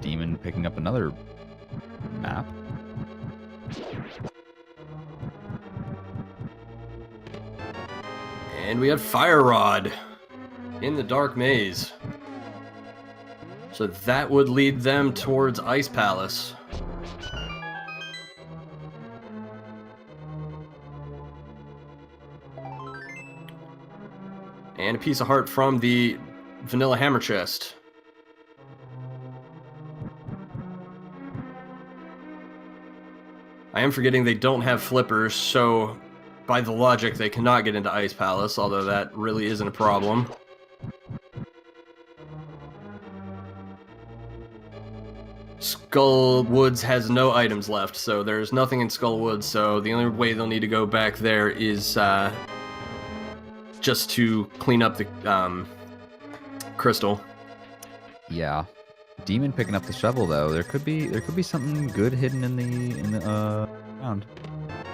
Demon picking up another map. And we have Fire Rod in the Dark Maze. So that would lead them towards Ice Palace. And a piece of heart from the Vanilla Hammer chest. I am forgetting they don't have flippers, so by the logic they cannot get into Ice Palace, although that really isn't a problem. Skull Woods has no items left, so there's nothing in Skull Woods, so the only way they'll need to go back there is just to clean up the crystal. Yeah. Demon picking up the shovel though. There could be something good hidden in the ground.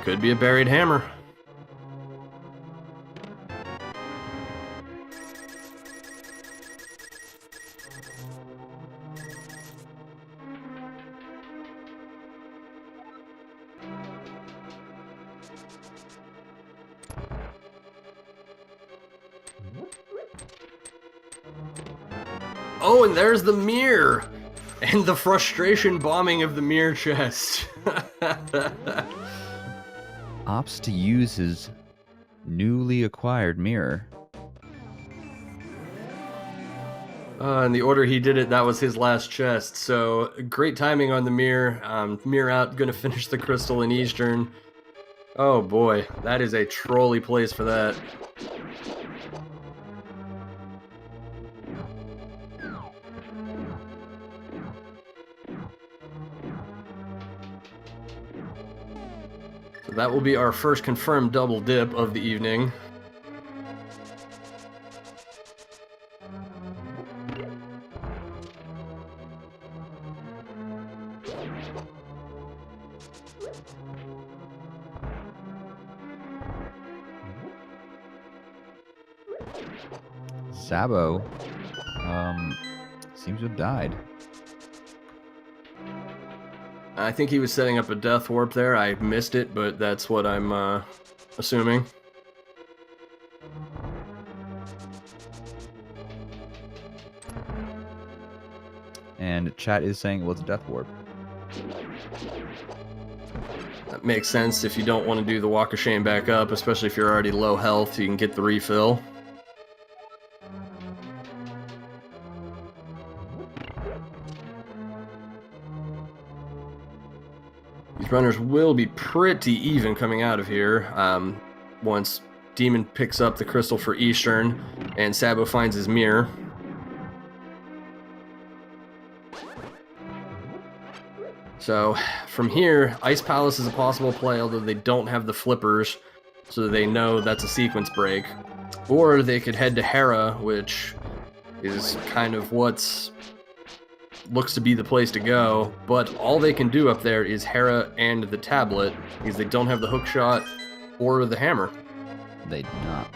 Could be a buried hammer. Oh, and there's the mirror! And the frustration bombing of the mirror chest. Opts to use his newly acquired mirror. In the order he did it, that was his last chest. So great timing on the mirror. Mirror out, gonna finish the crystal in Eastern. Oh boy, that is a trolly place for that. So that will be our first confirmed double dip of the evening. Sabo seems to have died. I think he was setting up a death warp there. I missed it, but that's what I'm assuming. And chat is saying it was a death warp. That makes sense if you don't want to do the walk of shame back up, especially if you're already low health, you can get the refill. These runners will be pretty even coming out of here once Demon picks up the crystal for Eastern and Sabo finds his mirror. So from here, Ice Palace is a possible play, although they don't have the flippers, so they know that's a sequence break. Or they could head to Hera, which is kind of what's looks to be the place to go, but all they can do up there is Hera and the tablet, because they don't have the hook shot or the hammer. They do not.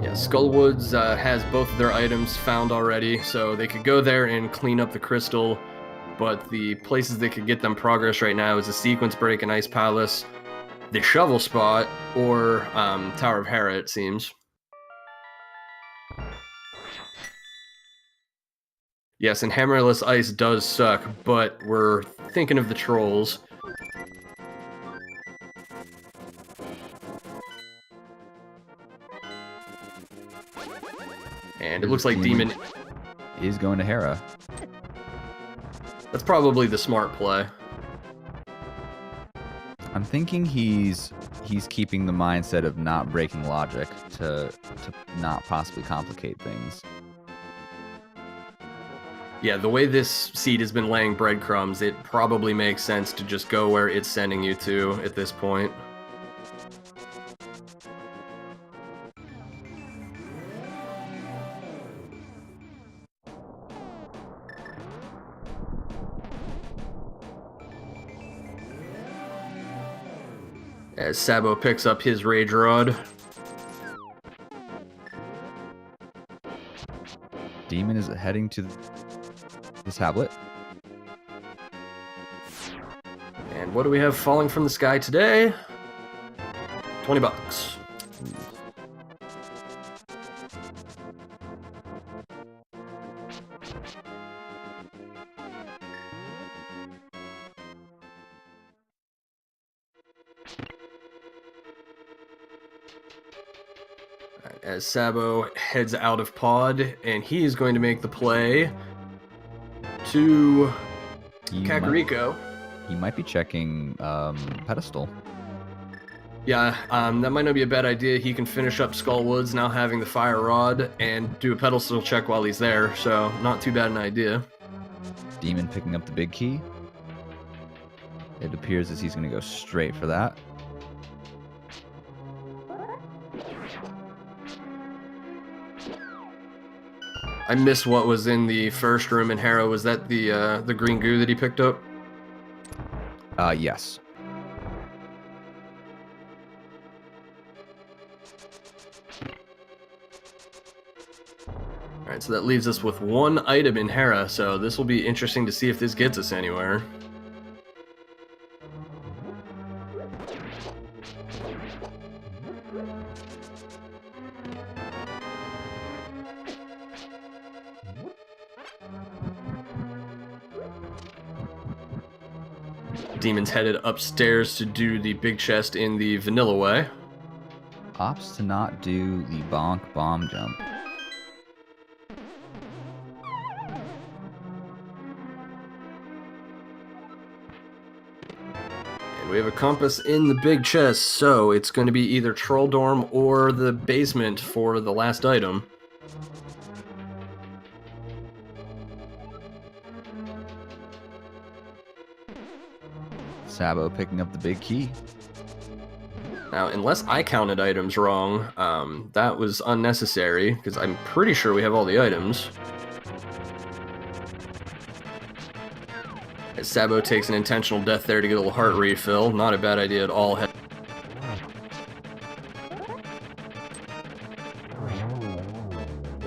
Yeah, Skullwoods has both of their items found already, so they could go there and clean up the crystal, but the places they could get them progress right now is a sequence break in Ice Palace, the shovel spot, or Tower of Hera, it seems. Yes, and hammerless ice does suck, but we're thinking of the trolls. And it looks like Demon is going to Hera. That's probably the smart play. I'm thinking he's keeping the mindset of not breaking logic to not possibly complicate things. Yeah, the way this seed has been laying breadcrumbs, it probably makes sense to just go where it's sending you to at this point. As Sabo picks up his Rage Rod. Demon is heading to the tablet. And what do we have falling from the sky today? $20. As Sabo heads out of pod, and he is going to make the play to Kakariko. He might be checking pedestal. Yeah, that might not be a bad idea. He can finish up Skullwoods now having the Fire Rod and do a pedestal check while he's there, so not too bad an idea. Demon picking up the big key. It appears as he's going to go straight for that. I missed what was in the first room in Hera. Was that the green goo that he picked up? Yes. Alright, so that leaves us with one item in Hera, so this will be interesting to see if this gets us anywhere. Demon's headed upstairs to do the big chest in the vanilla way. Opts to not do the bonk bomb jump. We have a compass in the big chest, so it's going to be either Troll Dorm or the basement for the last item. Sabo picking up the big key. Now, unless I counted items wrong, that was unnecessary, because I'm pretty sure we have all the items. As Sabo takes an intentional death there to get a little heart refill. Not a bad idea at all. A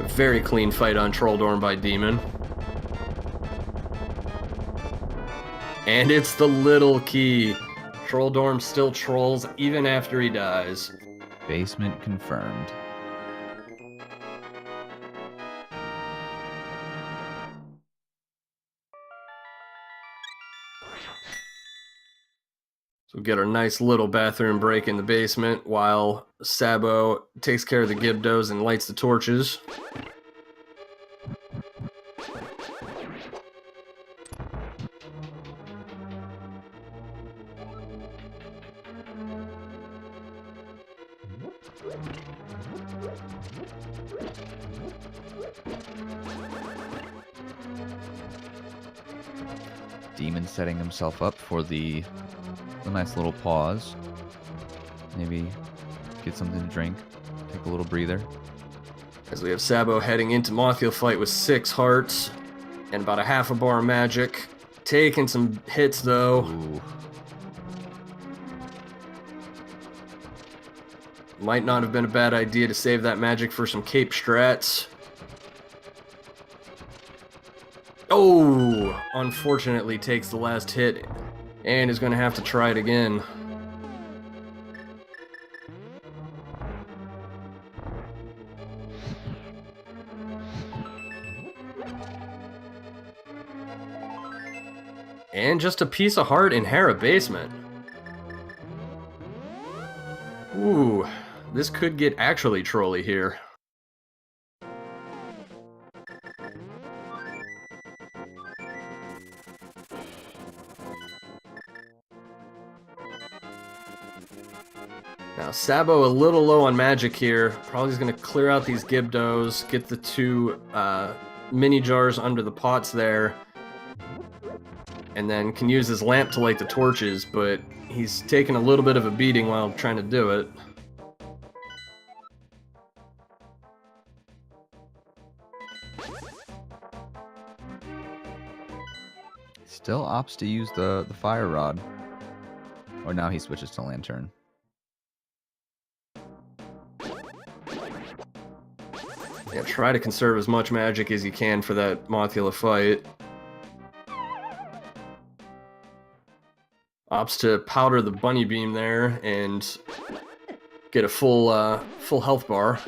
very clean fight on Troll Dorm by Demon. And it's the little key. Troll Dorm still trolls even after he dies. Basement confirmed. So we get our nice little bathroom break in the basement while Sabo takes care of the Gibdos and lights the torches. Demon setting himself up for the nice little pause. Maybe get something to drink, take a little breather. As we have Sabo heading into Mothula fight with 6 hearts and about a half a bar of magic. Taking some hits though. Ooh. Might not have been a bad idea to save that magic for some cape strats. Oh! Unfortunately takes the last hit and is going to have to try it again. And just a piece of heart in Hera basement. Ooh, this could get actually trolly here. Now, Sabo a little low on magic here. Probably is going to clear out these Gibdos, get the 2 mini jars under the pots there, and then can use his lamp to light the torches, but he's taking a little bit of a beating while trying to do it. Still opts to use the fire rod. Or now he switches to lantern. Yeah, try to conserve as much magic as you can for that Mothula fight. Opts to powder the bunny beam there and get a full health bar.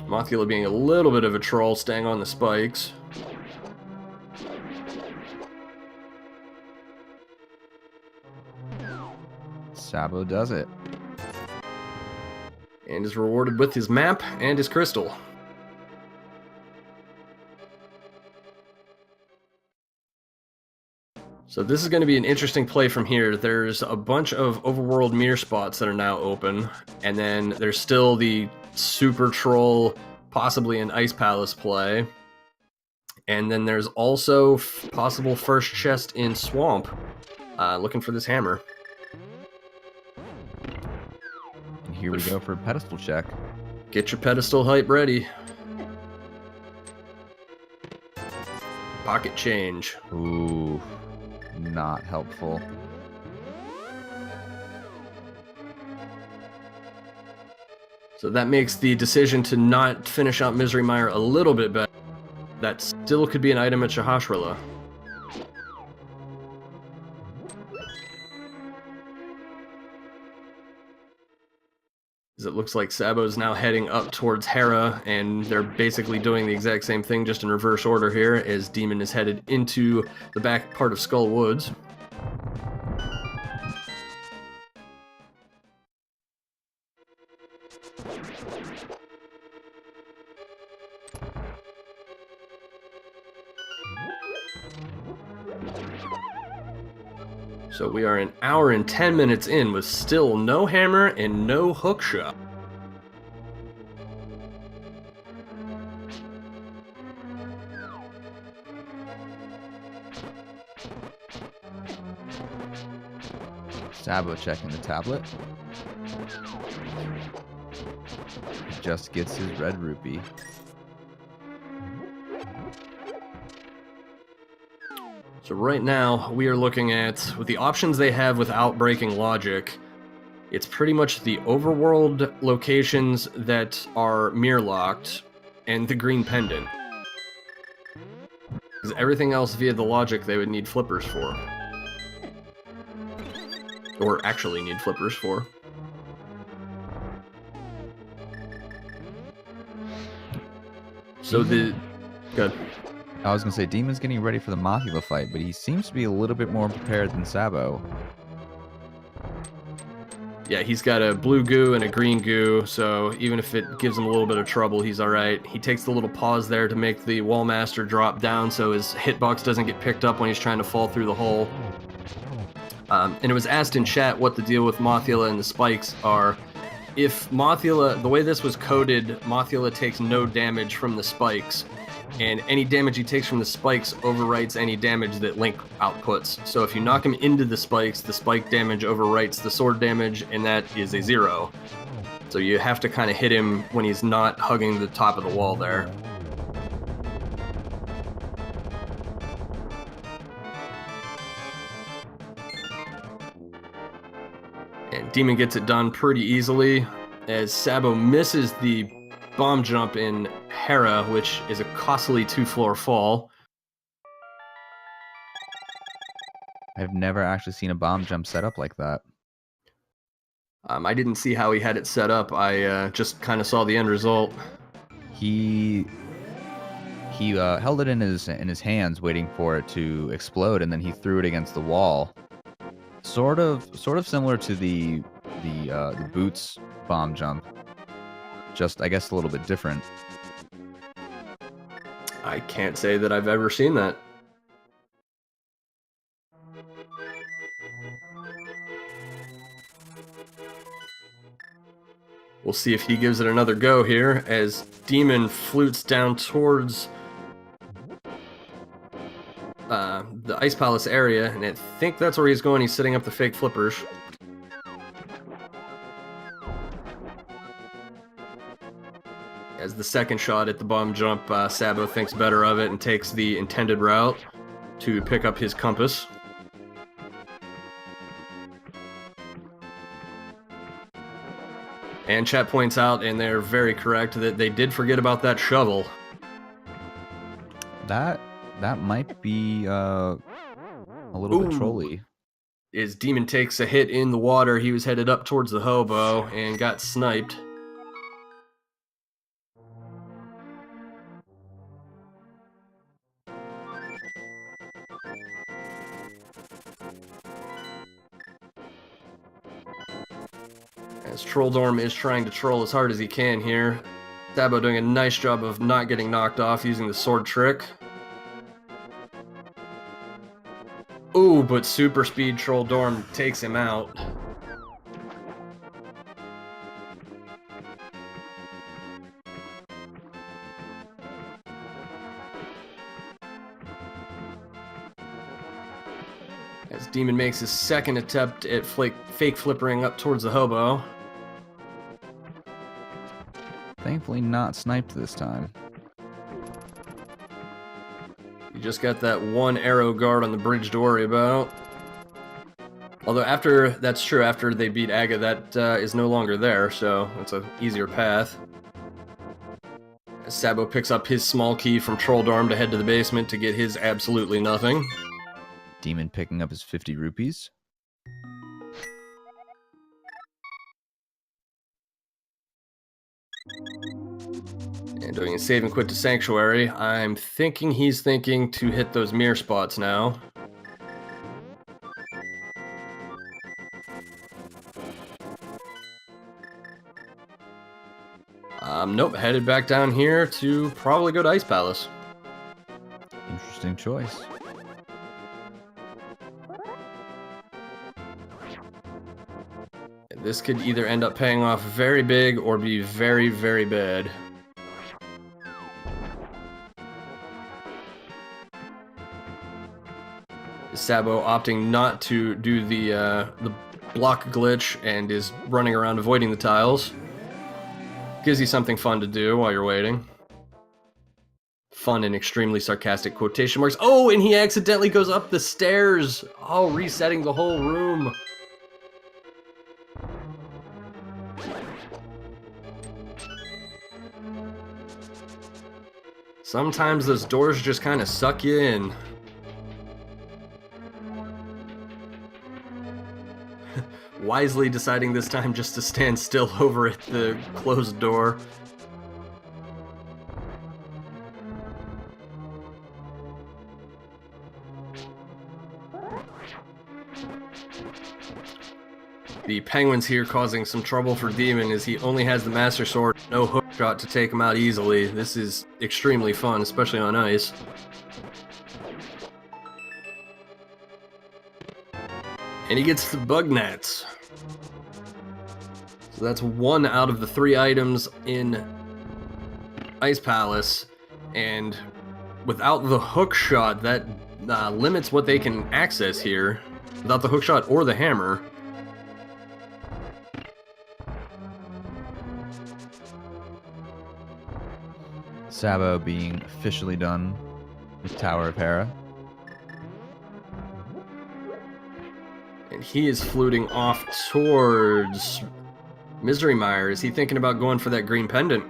Mothula being a little bit of a troll, staying on the spikes. Sabo does it. And is rewarded with his map and his crystal. So this is going to be an interesting play from here. There's a bunch of overworld mirror spots that are now open, and then there's still the super troll, possibly an ice palace play, and then there's also possible first chest in swamp. Looking for this hammer. And here we go for a pedestal check. Get your pedestal hype ready. Pocket change. Ooh, not helpful. So that makes the decision to not finish out Misery Mire a little bit better. That still could be an item at Shahashrala. As it looks like Sabo's now heading up towards Hera, and they're basically doing the exact same thing, just in reverse order here, as Demon is headed into the back part of Skull Woods. So we are an hour and 10 minutes in with still no hammer and no hook shot. Sabo checking the tablet. Just gets his red rupee. So right now, we are looking at, with the options they have without breaking logic, it's pretty much the overworld locations that are mirror locked and the green pendant. Because everything else via the logic they would need flippers for. Or actually need flippers for. So good. I was gonna say Demon's getting ready for the Mothula fight, but he seems to be a little bit more prepared than Sabo. Yeah, he's got a blue goo and a green goo, so even if it gives him a little bit of trouble, he's alright. He takes the little pause there to make the Wallmaster drop down so his hitbox doesn't get picked up when he's trying to fall through the hole. And it was asked in chat what the deal with Mothula and the spikes are. If Mothula, the way this was coded, Mothula takes no damage from the spikes, and any damage he takes from the spikes overwrites any damage that Link outputs. So if you knock him into the spikes, the spike damage overwrites the sword damage, and that is a 0. So you have to kind of hit him when he's not hugging the top of the wall there. And Demon gets it done pretty easily, as Sabo misses the bomb jump in Hera, which is a costly 2-floor fall. I've never actually seen a bomb jump set up like that. I didn't see how he had it set up. I just kind of saw the end result. He held it in his hands, waiting for it to explode, and then he threw it against the wall. Sort of similar to the Boots bomb jump. Just, I guess, a little bit different. I can't say that I've ever seen that. We'll see if he gives it another go here, as Demon flutes down towards the Ice Palace area, and I think that's where he's going. He's setting up the fake flippers. As the second shot at the bomb jump, Sabo thinks better of it and takes the intended route to pick up his compass. And chat points out, and they're very correct, that they did forget about that shovel. That might be a little bit trolly. As Demon takes a hit in the water, he was headed up towards the hobo and got sniped. As Trolldorm is trying to troll as hard as he can here. Sabo doing a nice job of not getting knocked off using the sword trick. Ooh, but super speed Trolldorm takes him out. As Demon makes his second attempt at fake flippering up towards the hobo. Thankfully not sniped this time. You just got that one arrow guard on the bridge to worry about. Although after, that's true, after they beat Aga, that is no longer there, so it's an easier path. As Sabo picks up his small key from Troll Dorm to head to the basement to get his absolutely nothing. Demon picking up his 50 rupees. And doing a save and quit to Sanctuary. I'm thinking he's thinking to hit those mirror spots now. Nope, headed back down here to probably go to Ice Palace. Interesting choice. This could either end up paying off very big or be very, very bad. Sabo opting not to do the block glitch and is running around avoiding the tiles. Gives you something fun to do while you're waiting. Fun and extremely sarcastic quotation marks. Oh, and he accidentally goes up the stairs. Oh, resetting the whole room. Sometimes those doors just kind of suck you in. Wisely deciding this time just to stand still over at the closed door. The penguins here causing some trouble for Demon as he only has the Master Sword, no hook shot to take him out easily. This is extremely fun, especially on ice. And he gets the bug gnats. So that's one out of the 3 items in Ice Palace. And without the hook shot, that limits what they can access here. Without the hook shot or the hammer. Sabo being officially done with Tower of Hera. And he is fluting off towards Misery Mire. Is he thinking about going for that green pendant?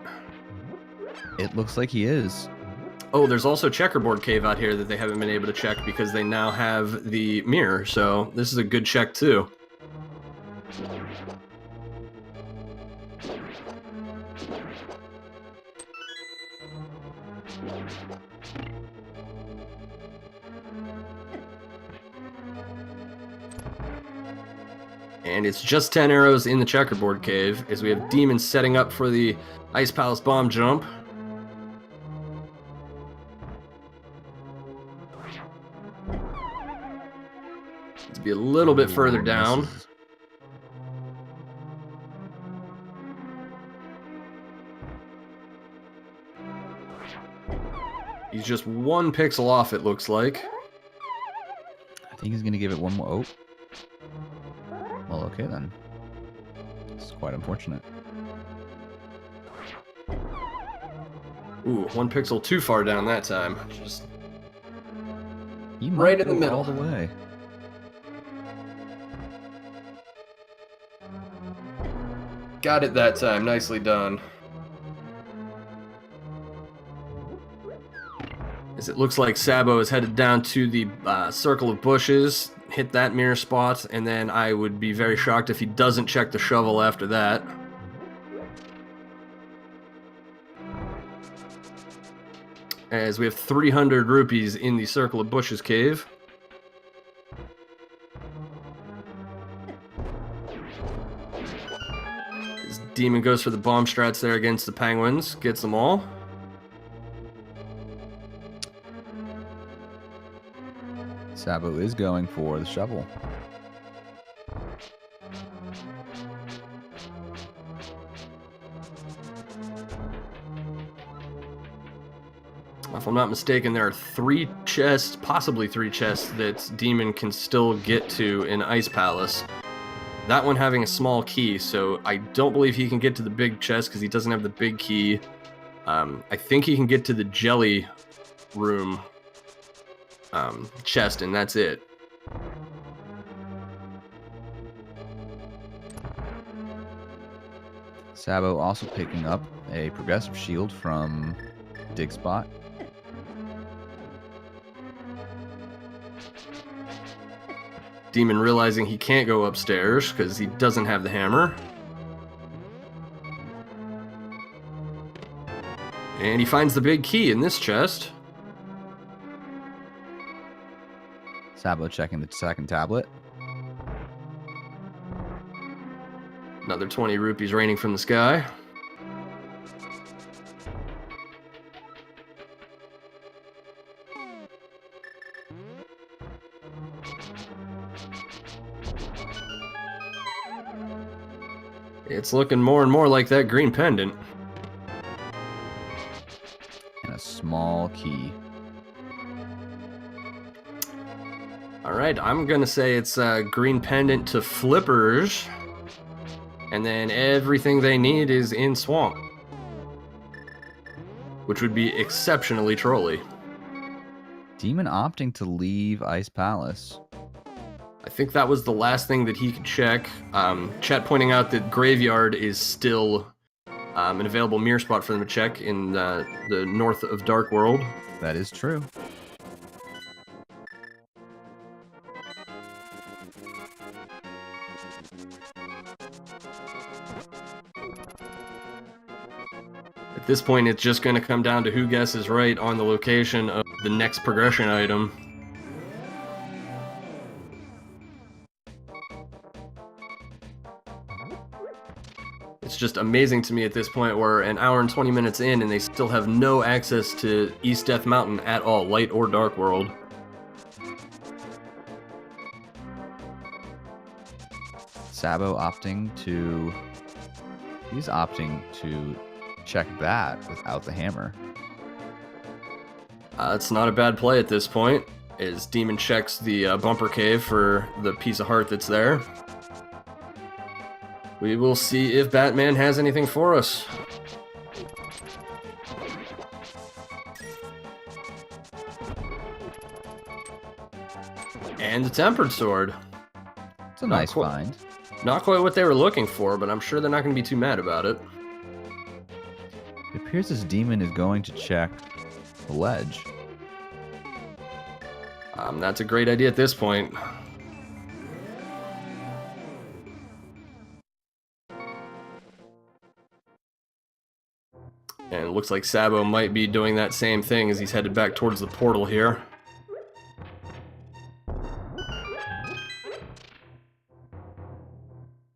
It looks like he is. Oh, there's also Checkerboard Cave out here that they haven't been able to check because they now have the mirror, so this is a good check too. And it's just 10 arrows in the Checkerboard Cave as we have Demon setting up for the Ice Palace bomb jump. Let's be a little bit further down. He's just 1 pixel off, it looks like. I think he's going to give it one more. Oh. Well, okay then. It's quite unfortunate. Ooh, 1 pixel too far down that time. Just He right might in the go middle. all the way. Got it that time. Nicely done. As it looks like Sabo is headed down to the circle of bushes, hit that mirror spot, and then I would be very shocked if he doesn't check the shovel after that. As we have 300 rupees in the circle of bushes cave. As Demon goes for the bomb strats there against the penguins, gets them all. Sabo is going for the shovel. If I'm not mistaken, there are 3 chests, possibly 3 chests, that Demon can still get to in Ice Palace. That one having a small key, so I don't believe he can get to the big chest because he doesn't have the big key. I think he can get to the jelly room chest, and that's it. Sabo also picking up a progressive shield from Dig Spot. Demon realizing he can't go upstairs because he doesn't have the hammer. And he finds the big key in this chest. Sabo checking the second tablet. Another 20 rupees raining from the sky. It's looking more and more like that green pendant. And a small key. Alright, I'm gonna say it's a green pendant to flippers. And then everything they need is in Swamp. Which would be exceptionally trolly. Demon opting to leave Ice Palace. I think that was the last thing that he could check. Chat pointing out that Graveyard is still an available mirror spot for them to check in the north of Dark World. That is true. At this point, it's just going to come down to who guesses right on the location of the next progression item. It's just amazing to me at this point we're an hour and 20 minutes in and they still have no access to East Death Mountain at all, Light or Dark World. Sabo opting to... He's opting to check that without the hammer. It's not a bad play at this point, as Demon checks the bumper cave for the piece of heart that's there. We will see if Batman has anything for us. And the Tempered Sword. It's a nice find. Not quite what they were looking for, but I'm sure they're not going to be too mad about it. It appears this demon is going to check the ledge. That's a great idea at this point. And it looks like Sabo might be doing that same thing as he's headed back towards the portal here.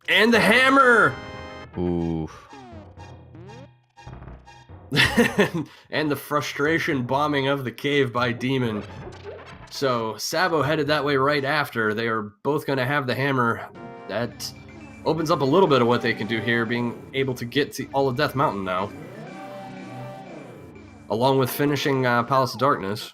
And the hammer! Oof. And the frustration bombing of the cave by Demon. So Sabo headed that way right after. They are both going to have the hammer. That opens up a little bit of what they can do here, being able to get to all of Death Mountain now. Along with finishing Palace of Darkness.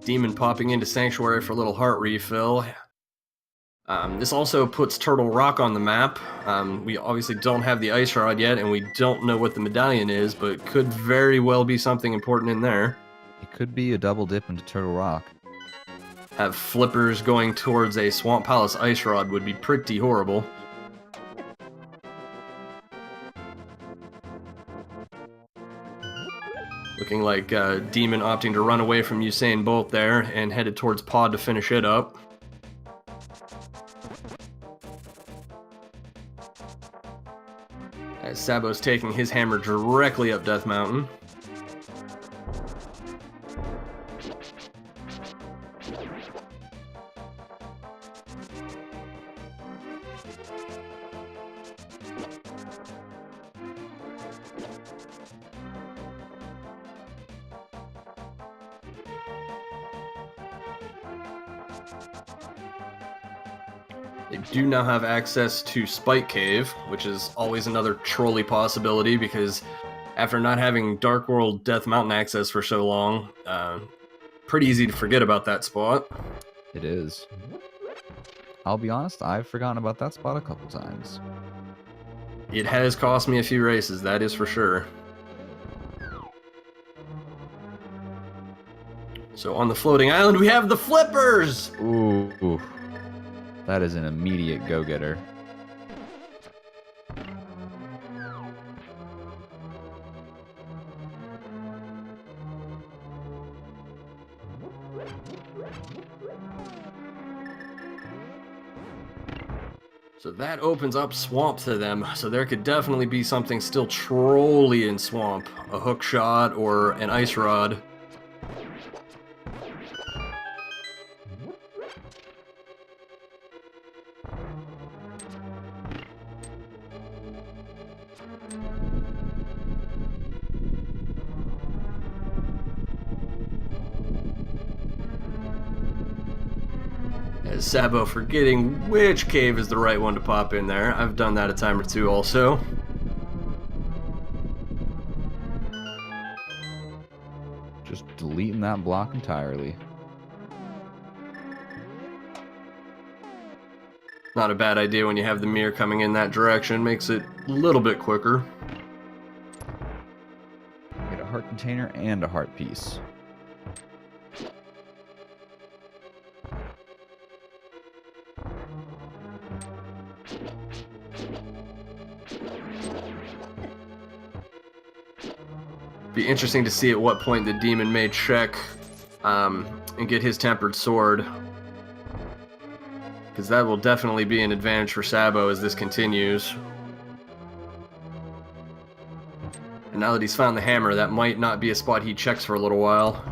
Demon popping into Sanctuary for a little heart refill. This also puts Turtle Rock on the map. We obviously don't have the Ice Rod yet, and we don't know what the medallion is, but it could very well be something important in there. It could be a double dip into Turtle Rock. Have flippers going towards a Swamp Palace Ice Rod would be pretty horrible. Looking like Demon opting to run away from Usain Bolt there and headed towards Pod to finish it up. As Sabo's taking his hammer directly up Death Mountain. They do now have access to Spike Cave, which is always another trolley possibility because after not having Dark World Death Mountain access for so long, pretty easy to forget about that spot. It is. I'll be honest, I've forgotten about that spot a couple times. It has cost me a few races, that is for sure. So on the floating island, we have the flippers! Ooh. That is an immediate go-getter. So that opens up swamp to them, so there could definitely be something still trolly in swamp. A hook shot or an ice rod. As Sabo forgetting which cave is the right one to pop in there. I've done that a time or two also. Just deleting that block entirely. Not a bad idea when you have the mirror coming in that direction. Makes it a little bit quicker. Get a heart container and a heart piece. Be interesting to see at what point the demon may check and get his tempered sword. Because that will definitely be an advantage for Sabo as this continues. And now that he's found the hammer, that might not be a spot he checks for a little while.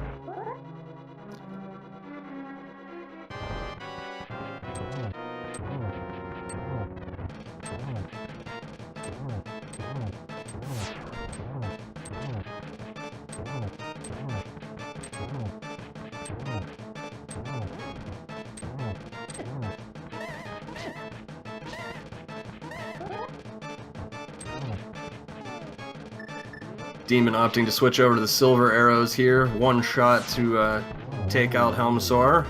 Demon opting to switch over to the silver arrows here. One shot to take out Helmsar.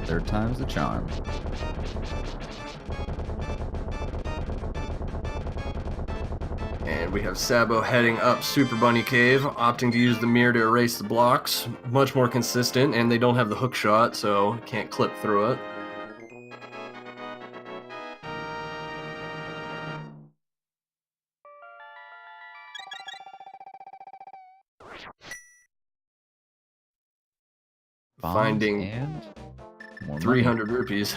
Third time's the charm. And we have Sabo heading up Super Bunny Cave, opting to use the mirror to erase the blocks. Much more consistent, and they don't have the hook shot, so can't clip through it. Bombs Finding and more 300 money. rupees.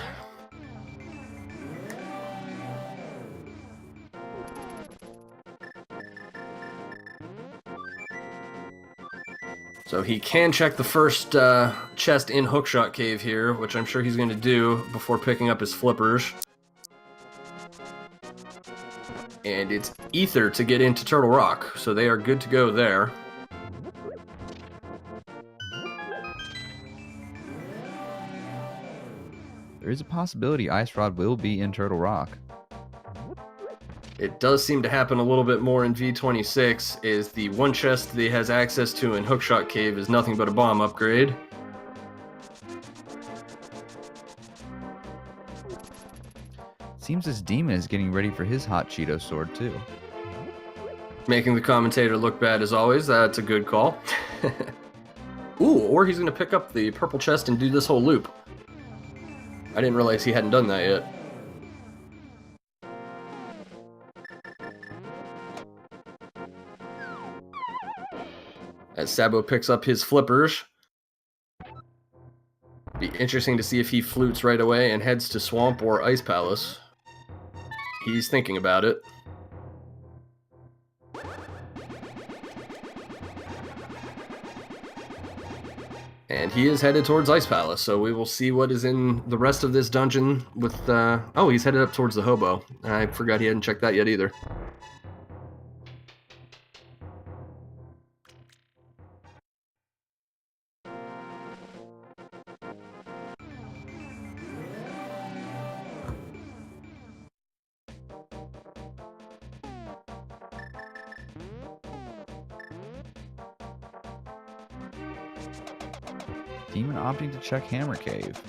So he can check the first chest in Hookshot Cave here, which I'm sure he's going to do before picking up his flippers. And it's Ether to get into Turtle Rock, so they are good to go there. There is a possibility Ice Rod will be in Turtle Rock. It does seem to happen a little bit more in V26, is the one chest that he has access to in Hookshot Cave is nothing but a bomb upgrade. Seems this demon is getting ready for his hot Cheeto sword too. Making the commentator look bad as always, that's a good call. Ooh, or he's going to pick up the purple chest and do this whole loop. I didn't realize he hadn't done that yet. As Sabo picks up his flippers. Be interesting to see if he flutes right away and heads to Swamp or Ice Palace. He's thinking about it. And he is headed towards Ice Palace, so we will see what is in the rest of this dungeon with, oh, he's headed up towards the hobo. I forgot he hadn't checked that yet either. Demon opting to check Hammer Cave.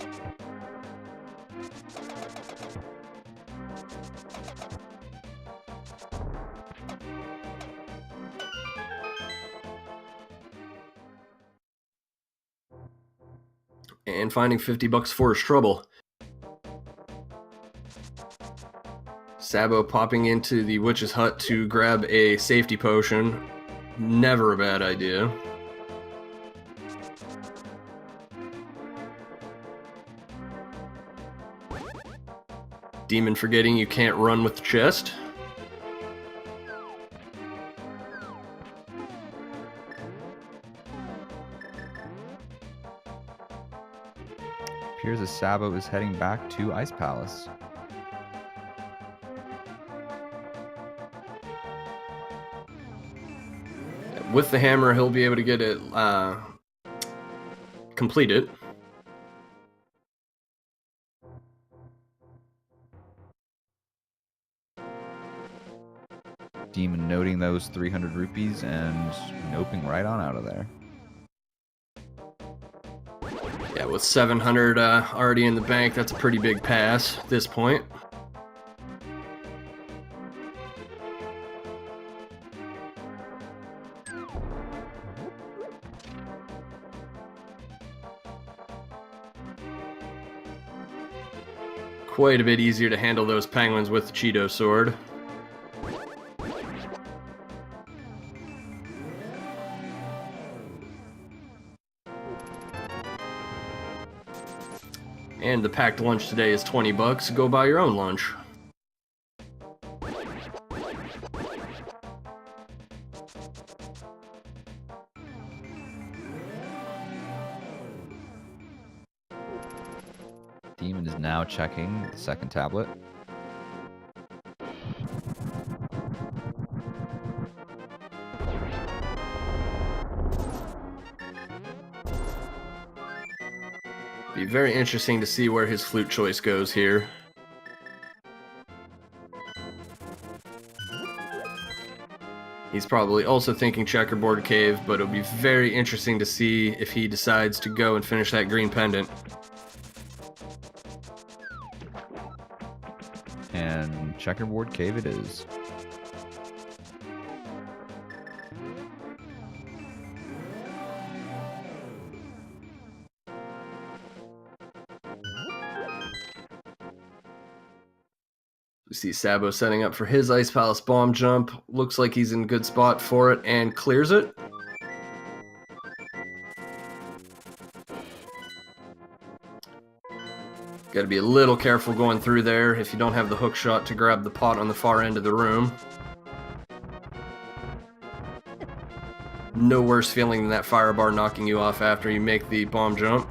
And finding 50 bucks for his trouble. Sabo popping into the witch's hut to grab a safety potion. Never a bad idea. Demon forgetting you can't run with the chest. Appears as Sabo is heading back to Ice Palace. With the hammer, he'll be able to get it completed. Demon noting those 300 rupees and noping right on out of there. Yeah, with 700 already in the bank, that's a pretty big pass at this point. Quite a bit easier to handle those penguins with the Cheeto sword. And the packed lunch today is 20 bucks. Go buy your own lunch. Demon is now checking the second tablet. Be very interesting to see where his flute choice goes here. He's probably also thinking checkerboard cave, but it'll be very interesting to see if he decides to go and finish that green pendant. And checkerboard cave it is. We see Sabo setting up for his Ice Palace bomb jump. Looks like he's in a good spot for it and clears it. Got to be a little careful going through there if you don't have the hook shot to grab the pot on the far end of the room. No worse feeling than that fire bar knocking you off after you make the bomb jump.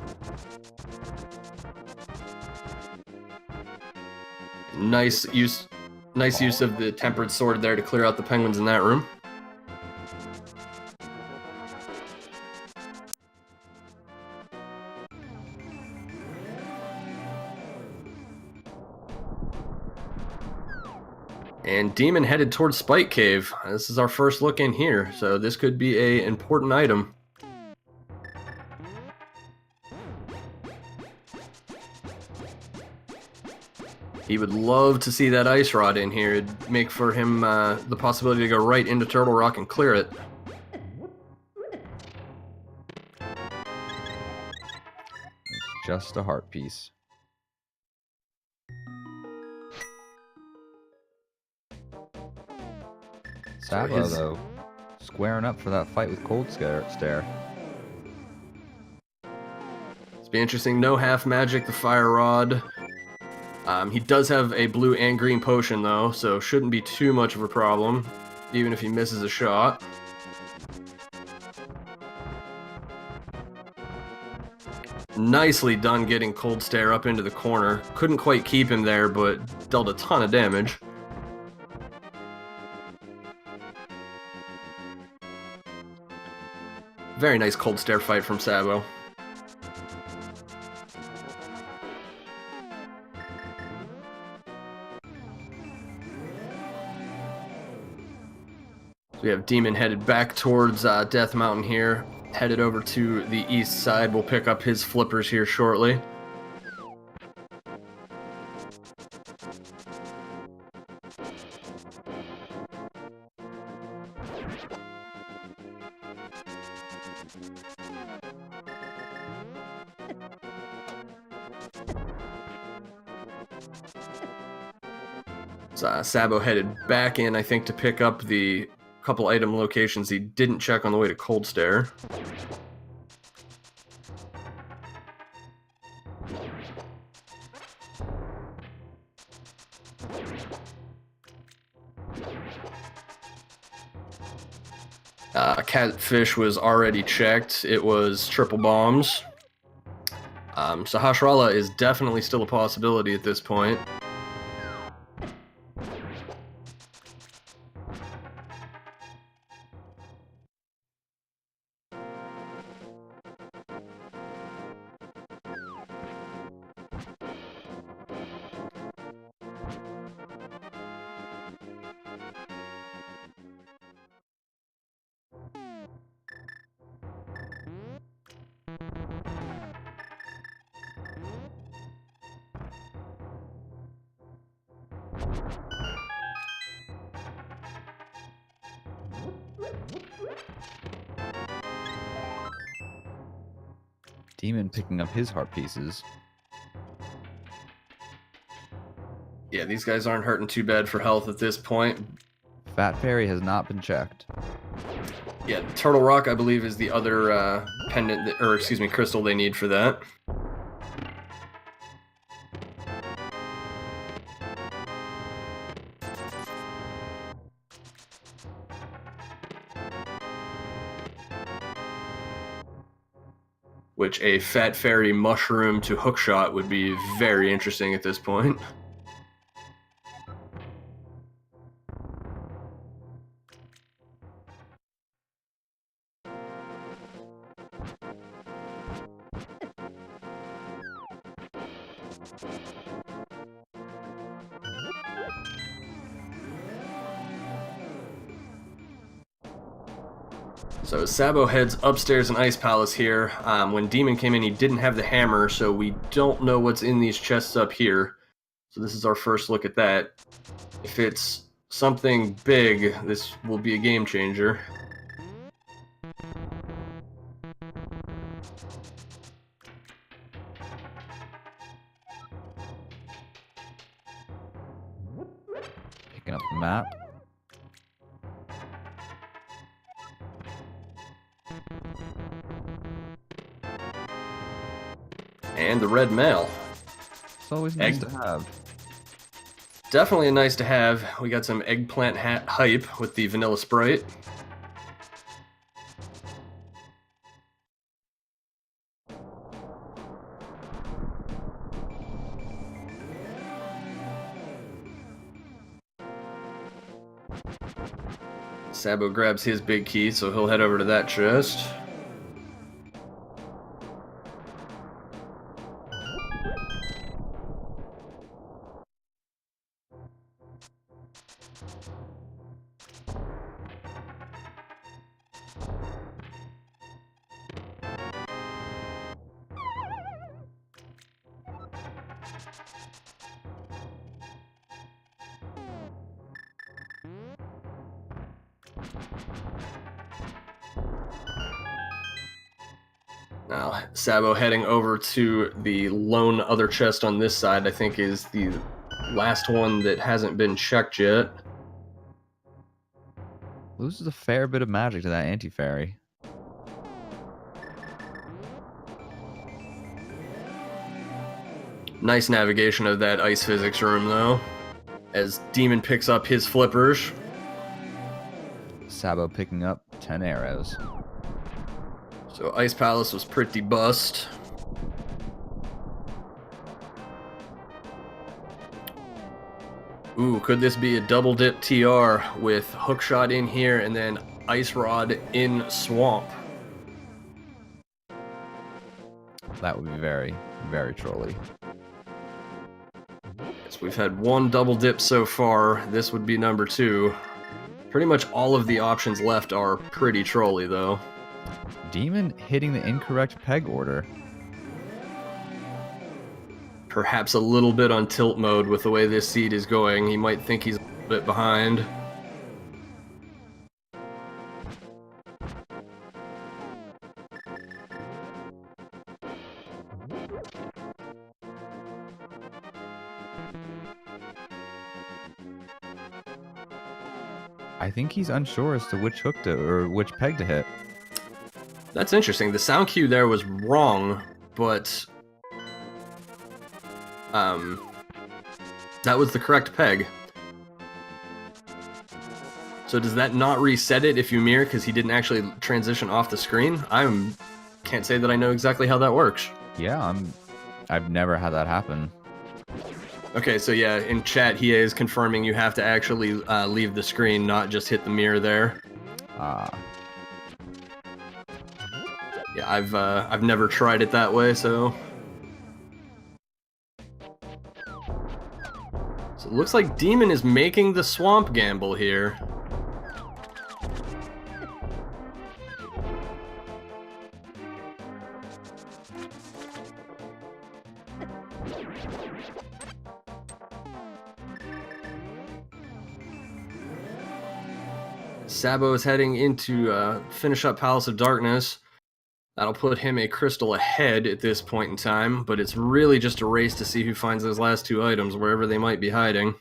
Nice use of the tempered sword there to clear out the penguins in that room. And Demon headed towards Spike Cave. This is our first look in here, so this could be an important item. He would love to see that ice rod in here. It'd make for him the possibility to go right into Turtle Rock and clear it. It's just a heart piece. Sabo, though, squaring up for that fight with Cold Stare. It's be interesting. No half magic, the fire rod. He does have a blue and green potion, though, so shouldn't be too much of a problem, even if he misses a shot. Nicely done getting Cold Stare up into the corner. Couldn't quite keep him there, but dealt a ton of damage. Very nice Cold Stare fight from Sabo. We have Demon headed back towards Death Mountain here. Headed over to the east side. We'll pick up his flippers here shortly. So, Sabo headed back in, I think, to pick up the couple item locations he didn't check on the way to Cold Stare. Catfish was already checked. It was triple bombs. So Hashrala is definitely still a possibility at this point. Demon picking up his heart pieces. Yeah, these guys aren't hurting too bad for health at this point. Fat Fairy has not been checked. Yeah, Turtle Rock, I believe, is the other pendant, or excuse me, crystal they need for that. Which a Fat Fairy mushroom to hookshot would be very interesting at this point. So Sabo heads upstairs in Ice Palace here. When Demon came in, he didn't have the hammer, so we don't know what's in these chests up here. So this is our first look at that. If it's something big, this will be a game changer. Picking up the map. And the red mail. It's always nice to have. Definitely nice to have. We got some eggplant hat hype with the vanilla Sprite. Sabo grabs his big key, so he'll head over to that chest. Now, Sabo heading over to the lone other chest on this side, I think is the last one that hasn't been checked yet. Loses a fair bit of magic to that anti-fairy. Nice navigation of that ice physics room, though, as Demon picks up his flippers. Sabo picking up 10 arrows. So Ice Palace was pretty bust. Ooh, could this be a double dip TR with hookshot in here and then Ice Rod in Swamp? That would be very, very trolly. Yes, we've had one double dip so far. This would be number 2. Pretty much all of the options left are pretty trolly, though. Demon hitting the incorrect peg order. Perhaps a little bit on tilt mode with the way this seed is going. He might think he's a little bit behind. I think he's unsure as to which hook to or which peg to hit. That's interesting. The sound cue there was wrong, but that was the correct peg. So does that not reset it if you mirror because he didn't actually transition off the screen? Can't say that I know exactly how that works. Yeah, I've never had that happen. Okay, so yeah, in chat, he is confirming you have to actually leave the screen, not just hit the mirror there. Yeah, I've never tried it that way, so. So it looks like Demon is making the swamp gamble here. Sabo is heading into finish up Palace of Darkness. That'll put him a crystal ahead at this point in time, but it's really just a race to see who finds those last two items, wherever they might be hiding.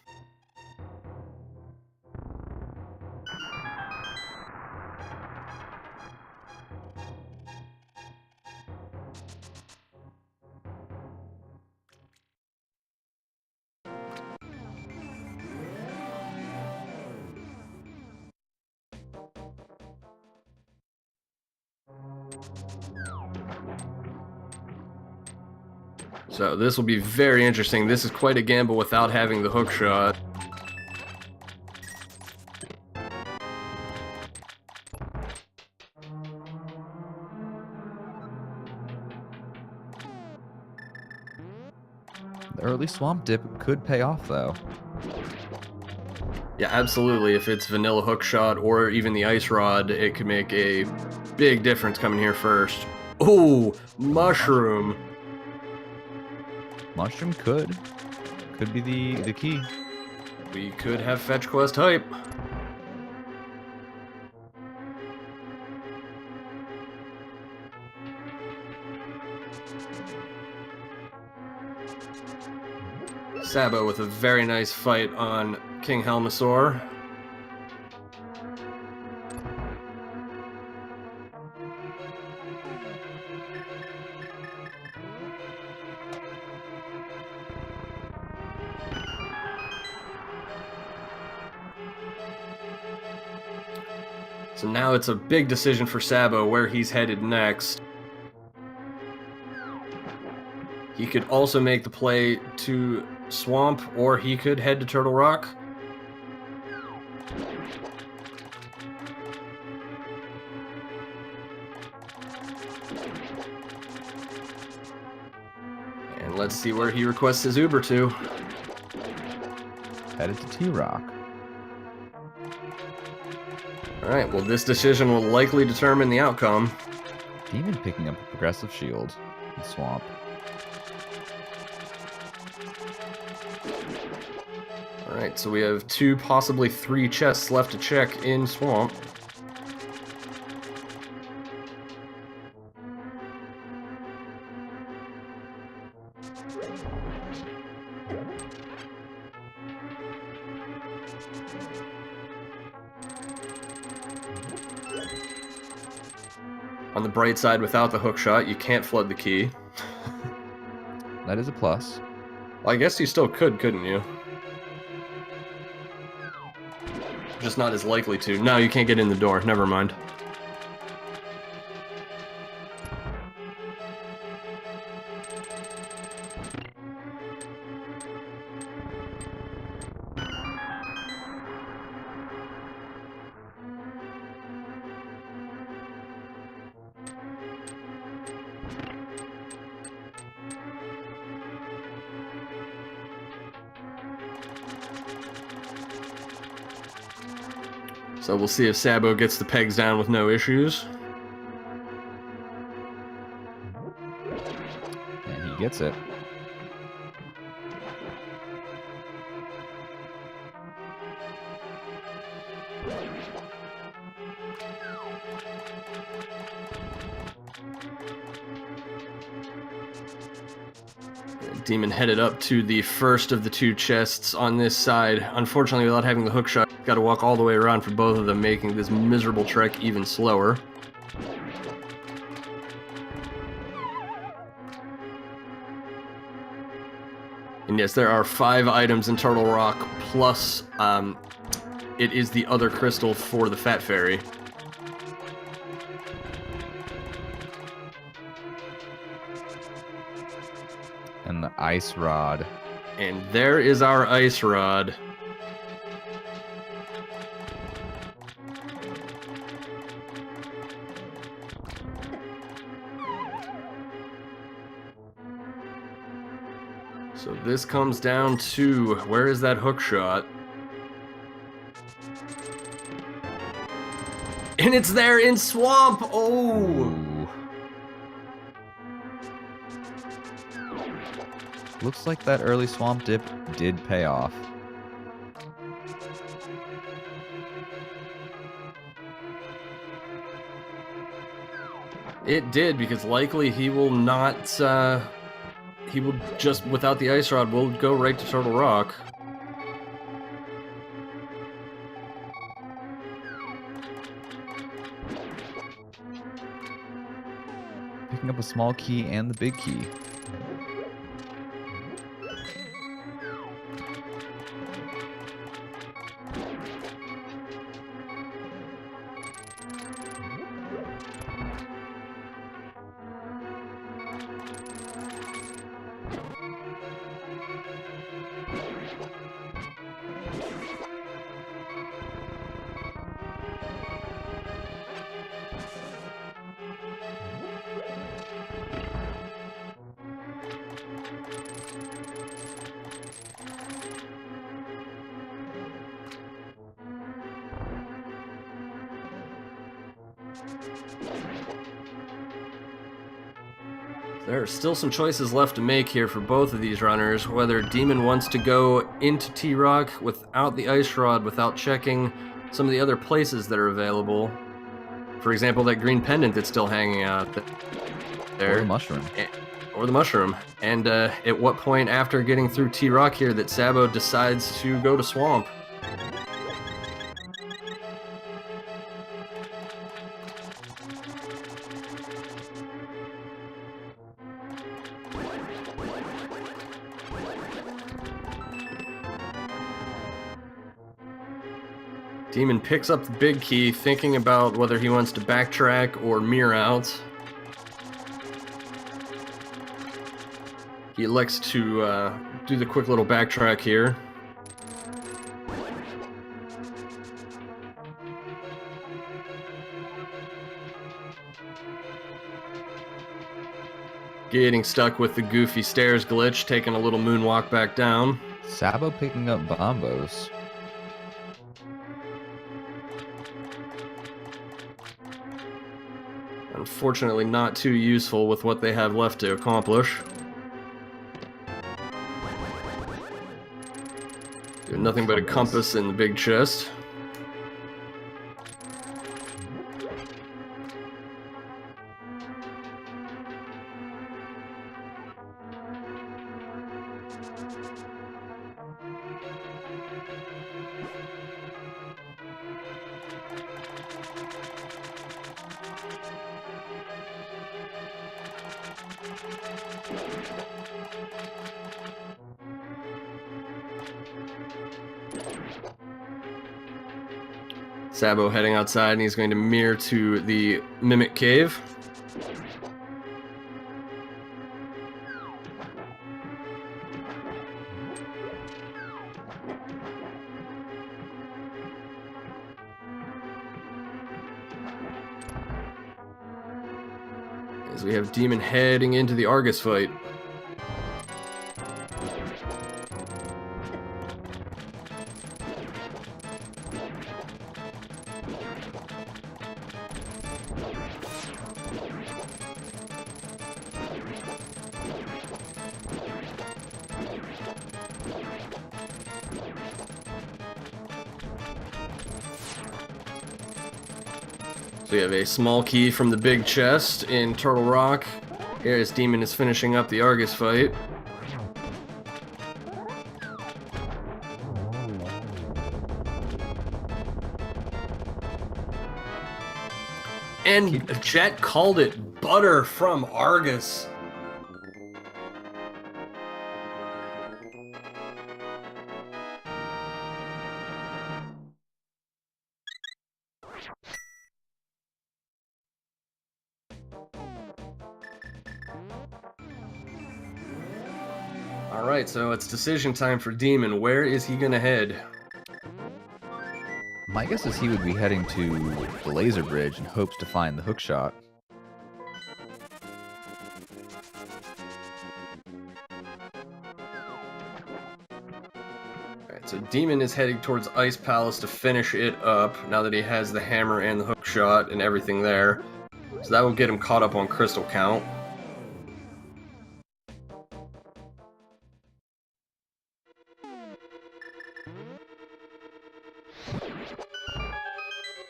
So this will be very interesting. This is quite a gamble without having the hook shot. The early swamp dip could pay off, though. Yeah, absolutely. If it's vanilla hook shot or even the ice rod, it could make a big difference coming here first. Ooh, mushroom. Mushroom could be the key. We could have fetch quest hype. Sabo with a very nice fight on King Helmasaur. So now it's a big decision for Sabo where he's headed next. He could also make the play to Swamp, or he could head to Turtle Rock. And let's see where he requests his Uber to. Headed to T-Rock. Alright, well this decision will likely determine the outcome. Demon picking up a progressive shield in Swamp. Alright, so we have 2, possibly 3 chests left to check in Swamp. On the bright side, without the hook shot, you can't flood the key. That is a plus. Well, I guess you still could, couldn't you? Just not as likely to. No, you can't get in the door. Never mind. So we'll see if Sabo gets the pegs down with no issues. And he gets it. Demon headed up to the first of the two chests on this side. Unfortunately, without having the hook shot, got to walk all the way around for both of them, making this miserable trek even slower. And yes, there are 5 items in Turtle Rock, plus it is the other crystal for the Fat Fairy. And the ice rod. And there is our ice rod. So this comes down to, where is that hook shot? And it's there in Swamp! Oh! Ooh. Looks like that early swamp dip did pay off. It did, because likely he will not, he will just, without the ice rod, will go right to Turtle Rock. Picking up a small key and the big key. There are still some choices left to make here for both of these runners, whether Demon wants to go into T-Rock without the ice rod, without checking some of the other places that are available. For example, that green pendant that's still hanging out there. Or the mushroom. Or the mushroom. And at what point after getting through T-Rock here that Sabo decides to go to Swamp? Demon picks up the big key, thinking about whether he wants to backtrack or mirror out. He elects to do the quick little backtrack here. Getting stuck with the goofy stairs glitch, taking a little moonwalk back down. Sabo picking up bombos. Unfortunately not too useful with what they have left to accomplish. Doing nothing but a compass in the big chest. Sabo heading outside, and he's going to mirror to the Mimic Cave. As we have Demon heading into the Argus fight. So we have a small key from the big chest in Turtle Rock. Here as Demon is finishing up the Argus fight. And Jet called it butter from Argus. Alright, so it's decision time for Demon. Where is he gonna head? My guess is he would be heading to the laser bridge in hopes to find the hookshot. Alright, so Demon is heading towards Ice Palace to finish it up now that he has the hammer and the hookshot and everything there. So that will get him caught up on crystal count.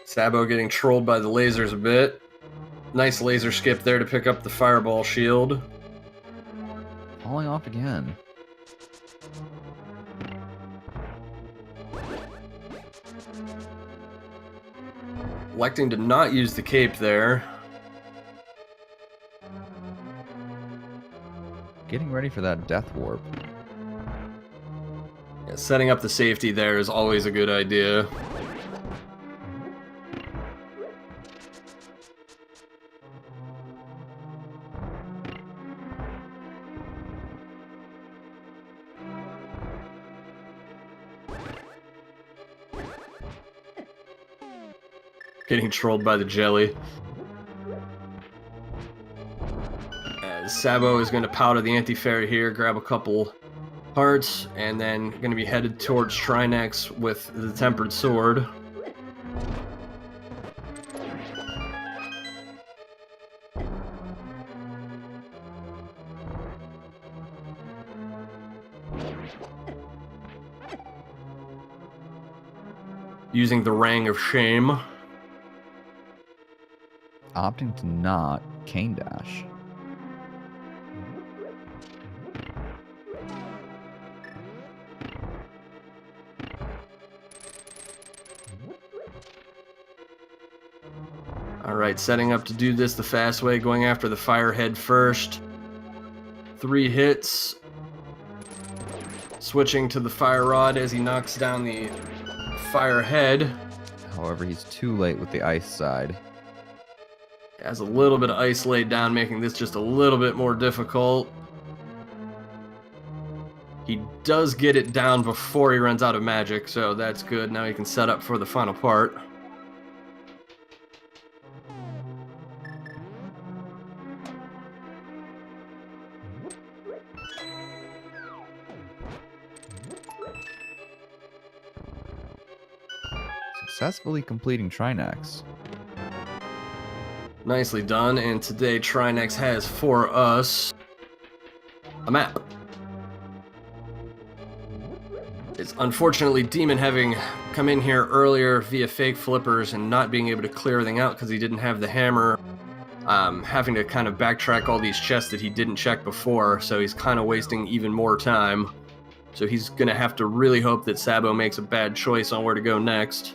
Sabo getting trolled by the lasers a bit. Nice laser skip there to pick up the fireball shield. Falling off again. Electing to not use the cape there. Getting ready for that death warp. Yeah, setting up the safety there is always a good idea. Getting trolled by the jelly. As Sabo is going to powder the anti-fairy here, grab a couple hearts, and then going to be headed towards Trinex with the tempered sword. Using the Rang of Shame. Opting to not cane dash. Alright, setting up to do this the fast way, going after the firehead first. 3 hits. Switching to the fire rod as he knocks down the firehead. However, he's too late with the ice side. Has a little bit of ice laid down, making this just a little bit more difficult. He does get it down before he runs out of magic, so that's good. Now he can set up for the final part. Successfully completing Trinex. Nicely done, and today Trinex has for us a map. It's unfortunately Demon having come in here earlier via fake flippers and not being able to clear everything out because he didn't have the hammer, having to kind of backtrack all these chests that he didn't check before, so he's kind of wasting even more time. So he's going to have to really hope that Sabo makes a bad choice on where to go next.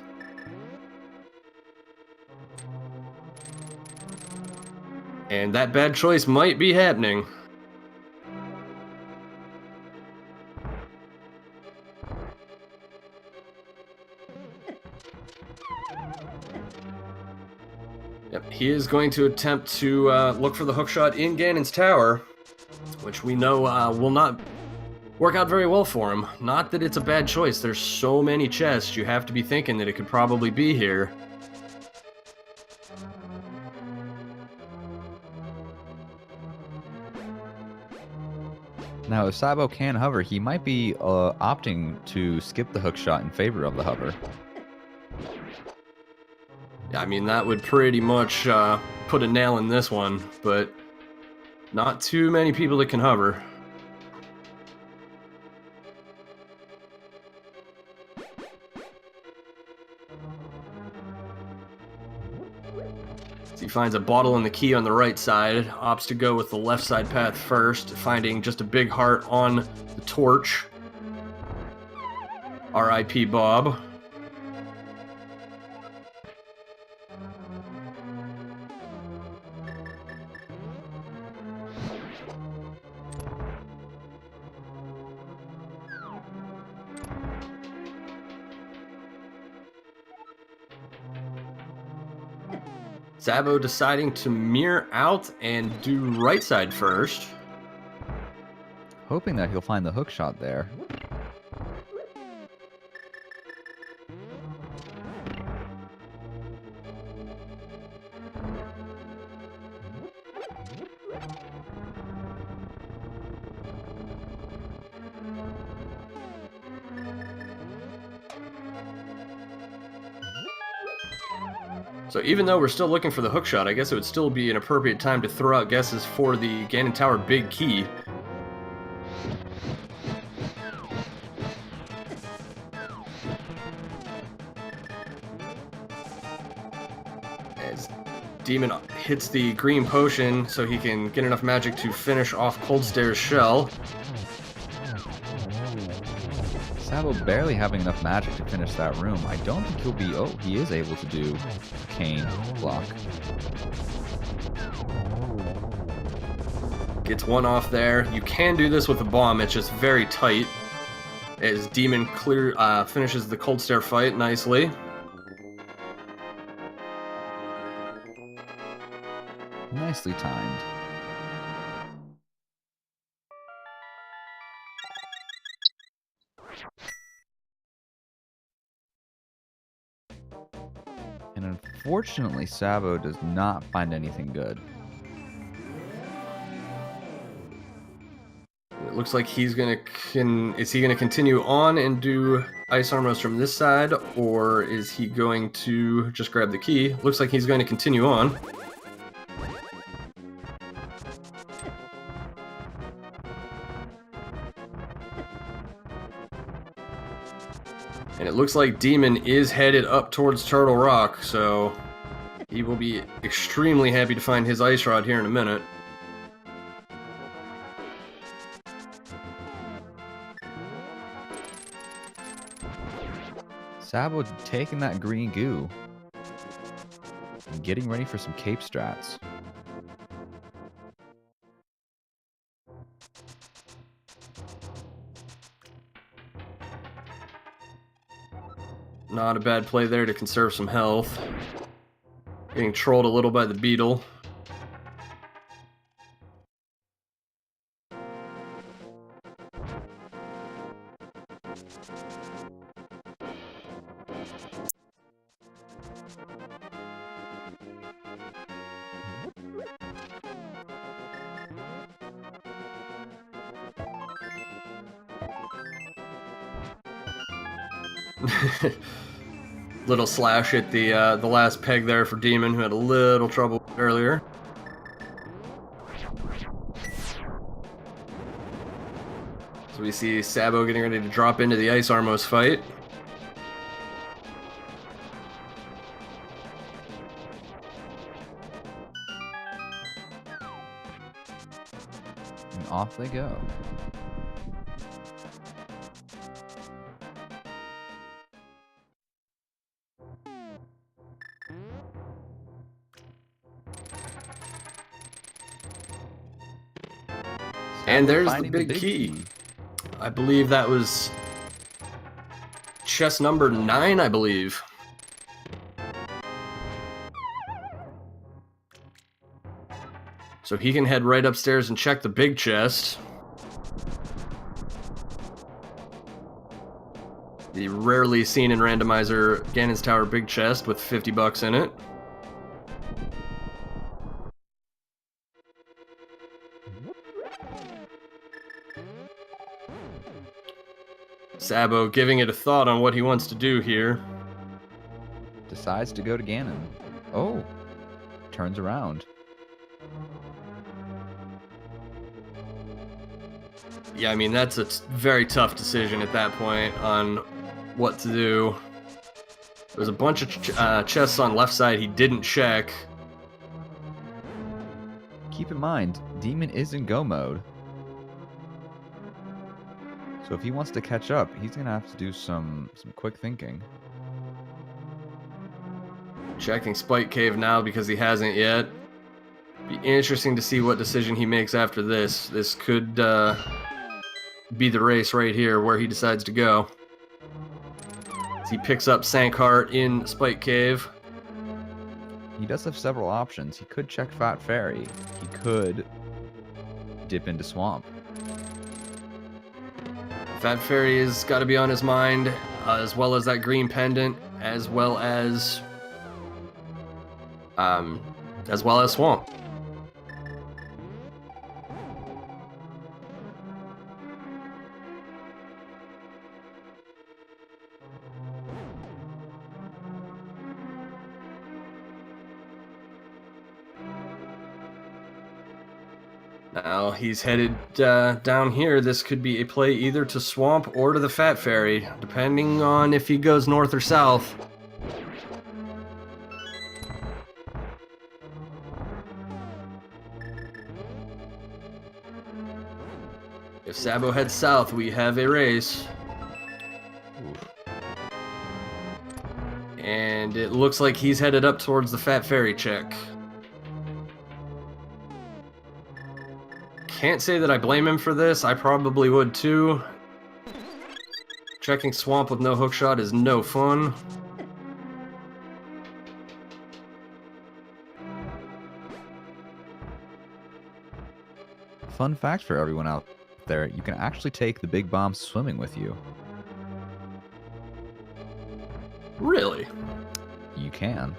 And that bad choice might be happening. Yep, he is going to attempt to look for the hookshot in Ganon's tower, which we know will not work out very well for him. Not that it's a bad choice. There's so many chests, you have to be thinking that it could probably be here. Now, if Sabo can hover, he might be opting to skip the hookshot in favor of the hover. Yeah, I mean, that would pretty much put a nail in this one, but not too many people that can hover. So he finds a bottle and the key on the right side, opts to go with the left side path first, finding just a big heart on the torch. R.I.P. Bob. Sabo deciding to mirror out and do right side first. Hoping that he'll find the hook shot there. So even though we're still looking for the hook shot, I guess it would still be an appropriate time to throw out guesses for the Ganon Tower big key. As Demon hits the green potion so he can get enough magic to finish off Cold Stare's shell. Sabo barely having enough magic to finish that room. I don't think he'll be... Oh, he is able to do Cane block. Gets one off there. You can do this with a bomb, it's just very tight. As Demon finishes the Cold Stare fight nicely. Nicely timed. And unfortunately, Sabo does not find anything good. It looks like he's gonna is he gonna continue on and do Ice Armors from this side, or is he going to just grab the key? Looks like he's going to continue on. And it looks like Demon is headed up towards Turtle Rock, so he will be extremely happy to find his Ice Rod here in a minute. Sabo taking that green goo and getting ready for some cape strats. Not a bad play there to conserve some health. Getting trolled a little by the beetle. Little slash at the last peg there for Demon, who had a little trouble earlier. So we see Sabo getting ready to drop into the Ice Armos fight. And off they go. And there's the Finding big key. I believe that was chest number 9, I believe. So he can head right upstairs and check the big chest. The rarely seen in Randomizer Ganon's Tower big chest with $50 in it. Sabo giving it a thought on what he wants to do here. Decides to go to Ganon. Oh, turns around. Yeah, I mean, that's a very tough decision at that point on what to do. There's a bunch of chests on left side he didn't check. Keep in mind, Demon is in go mode. So if he wants to catch up, he's going to have to do some quick thinking. Checking Spike Cave now because he hasn't yet. Be interesting to see what decision he makes after this. This could be the race right here where he decides to go. As he picks up Sankheart in Spike Cave. he does have several options. He could check Fat Fairy. He could dip into Swamp. Fat Fairy has got to be on his mind, as well as that green pendant, as well as Swamp. Now he's headed down here. This could be a play either to Swamp or to the Fat Fairy, depending on if he goes north or south. If Sabo heads south, we have a race. And it looks like he's headed up towards the Fat Fairy check. Can't say that I blame him for this. I probably would too. Checking Swamp with no hookshot is no fun. Fun fact for everyone out there, you can actually take the big bomb swimming with you. Really? You can.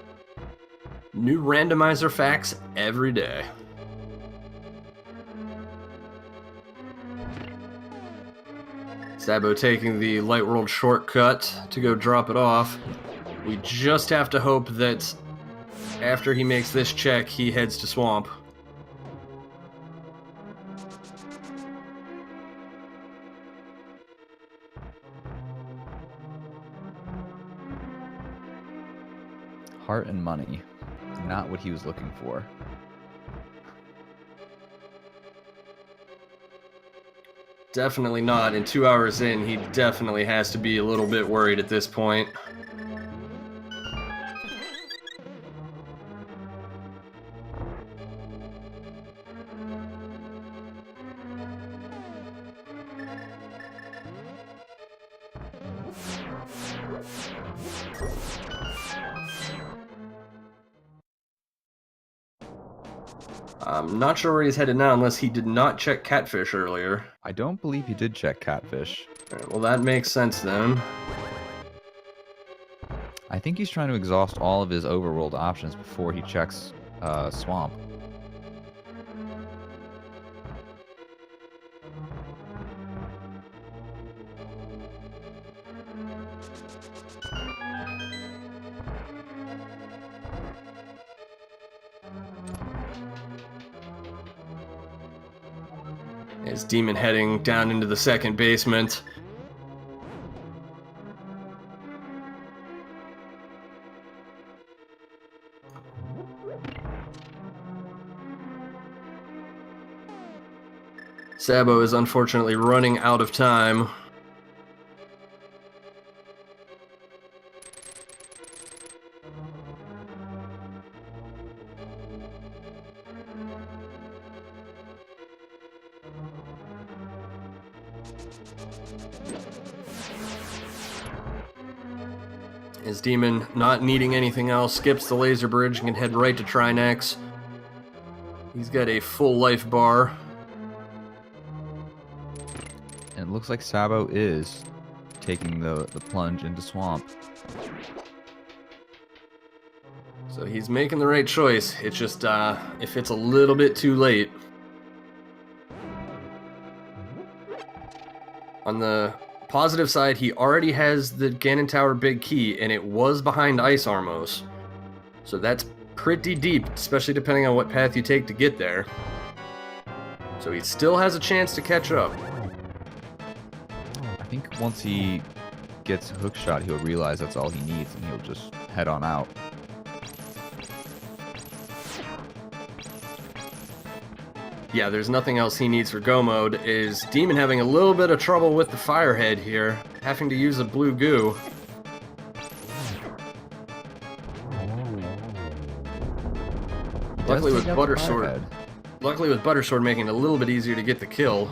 New randomizer facts every day. Sabo taking the Light World shortcut to go drop it off. We just have to hope that after he makes this check, he heads to Swamp. Heart and money. Not what he was looking for. Definitely not. And 2 hours in, he definitely has to be a little bit worried at this point. I'm not sure where he's headed now unless he did not check Catfish earlier. I don't believe he did check Catfish. Alright, well, that makes sense then. I think he's trying to exhaust all of his overworld options before he checks Swamp. As Demon heading down into the second basement. Sabo is unfortunately running out of time. As Demon, not needing anything else, skips the laser bridge and can head right to Trinex. He's got a full life bar. And it looks like Sabo is taking the plunge into Swamp. So he's making the right choice. It's just, if it's a little bit too late. On the positive side, he already has the Ganon Tower big key, and it was behind Ice Armos. So that's pretty deep, especially depending on what path you take to get there. So he still has a chance to catch up. I think once he gets a hook shot, he'll realize that's all he needs, and he'll just head on out. Yeah, there's nothing else he needs for go mode. Is Demon having a little bit of trouble with the Firehead here, having to use a blue goo. Luckily with Butter Sword making it a little bit easier to get the kill.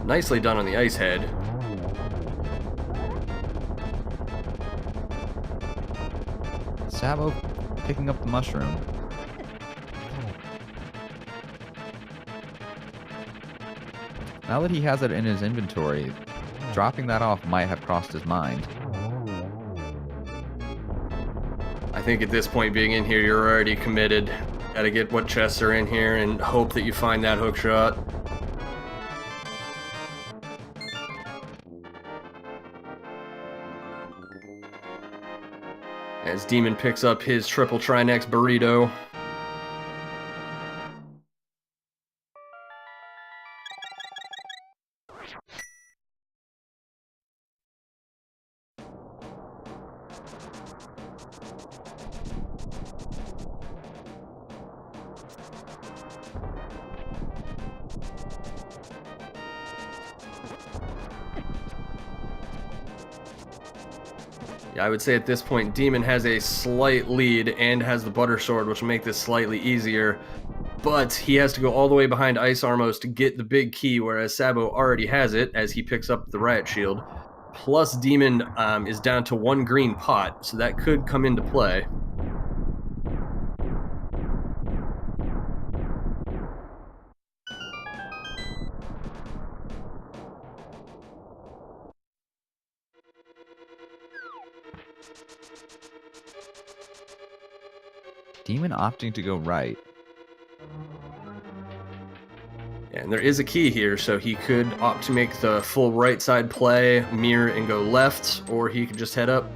Nicely done on the Ice Head. Sabo picking up the mushroom. Now that he has it in his inventory, dropping that off might have crossed his mind. I think at this point, being in here, you're already committed. Gotta get what chests are in here and hope that you find that hook shot. As Demon picks up his triple Trinex burrito. Yeah, I would say at this point, Demon has a slight lead and has the Butter Sword, which will make this slightly easier. But he has to go all the way behind Ice Armos to get the big key, whereas Sabo already has it as he picks up the Riot Shield. Plus, Demon is down to 1 green pot, so that could come into play. Demon opting to go right. And there is a key here, so he could opt to make the full right side play, mirror, and go left, or he could just head up.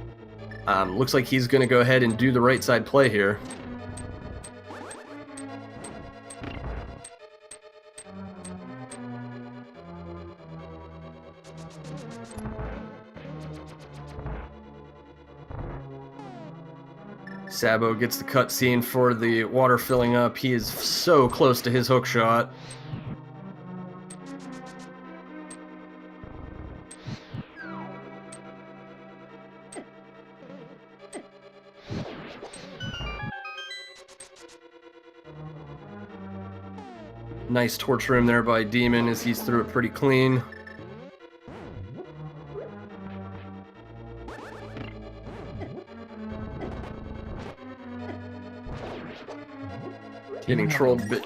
Looks like he's going to go ahead and do the right side play here. Sabo gets the cutscene for the water filling up. He is so close to his hook shot. Nice torch room there by Demon as he's through it pretty clean. Getting trolled a bit.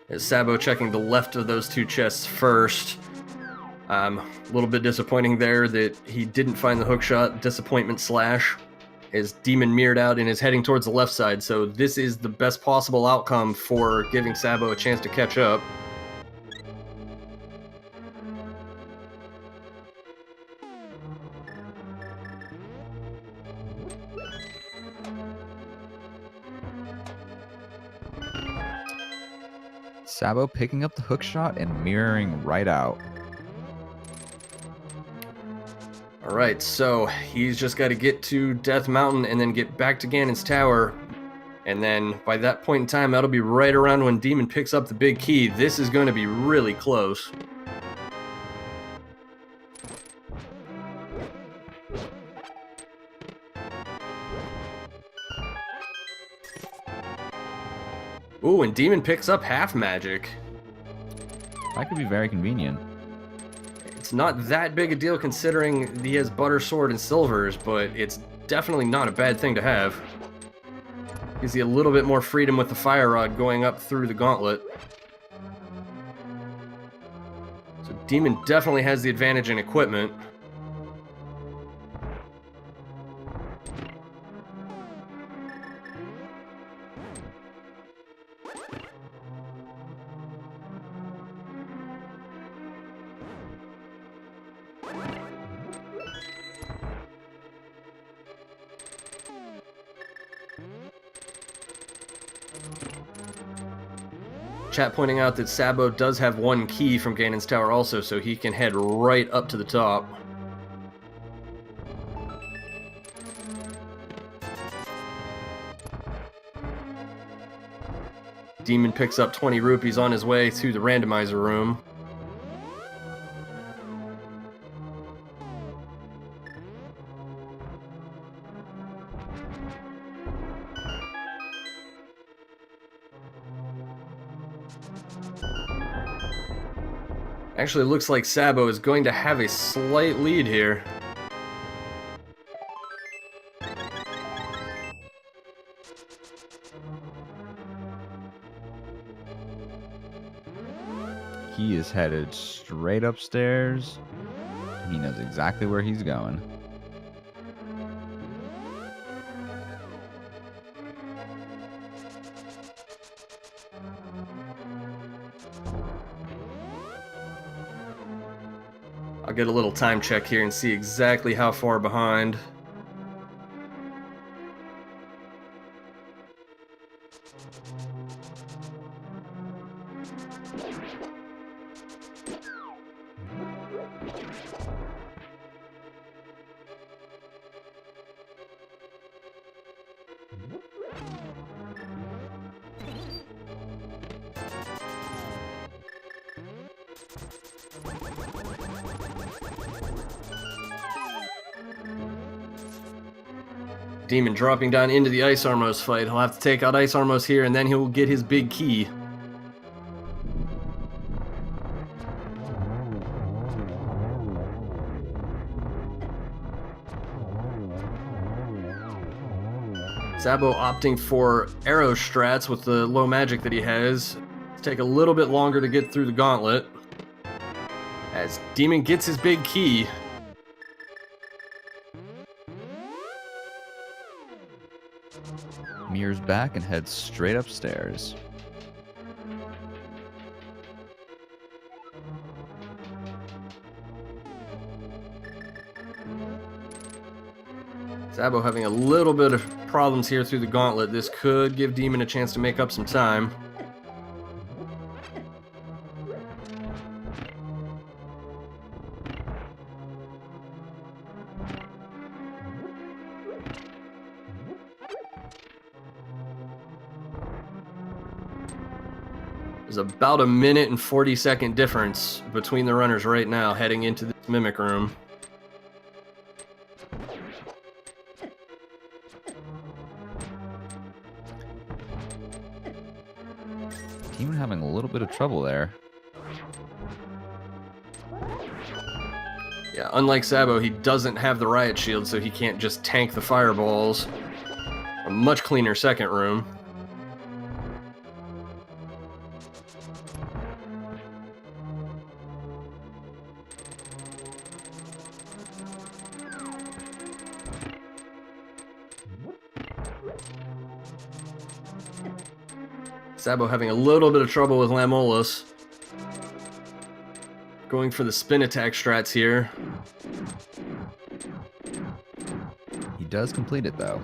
As Sabo checking the left of those 2 chests first. A little bit disappointing there that he didn't find the hookshot. Disappointment slash. As Demon mirrored out and is heading towards the left side, so this is the best possible outcome for giving Sabo a chance to catch up. Sabo picking up the hook shot and mirroring right out. Alright, so he's just got to get to Death Mountain and then get back to Ganon's Tower. And then by that point in time, that'll be right around when Demon picks up the big key. This is going to be really close. Ooh, and Demon picks up half magic. That could be very convenient. It's not that big a deal considering he has Butter Sword and Silvers, but it's definitely not a bad thing to have. Gives you a little bit more freedom with the Fire Rod going up through the gauntlet. So Demon definitely has the advantage in equipment. Chat pointing out that Sabo does have 1 key from Ganon's Tower also, so he can head right up to the top. Demon picks up 20 rupees on his way to the randomizer room. Actually, it looks like Sabo is going to have a slight lead here. He is headed straight upstairs. He knows exactly where he's going. I'll get a little time check here and see exactly how far behind. Demon dropping down into the Ice Armos fight. He'll have to take out Ice Armos here, and then he'll get his big key. Sabo opting for arrow strats with the low magic that he has. Take a little bit longer to get through the gauntlet. As Demon gets his big key. Mirrors back and heads straight upstairs. Sabo having a little bit of problems here through the gauntlet. This could give Demon a chance to make up some time. There's about a minute and 40-second difference between the runners right now heading into this Mimic Room. Demon having a little bit of trouble there. Yeah, unlike Sabo, he doesn't have the Riot Shield, so he can't just tank the fireballs. A much cleaner second room. Sabo having a little bit of trouble with Lamolus. Going for the spin attack strats here. He does complete it though.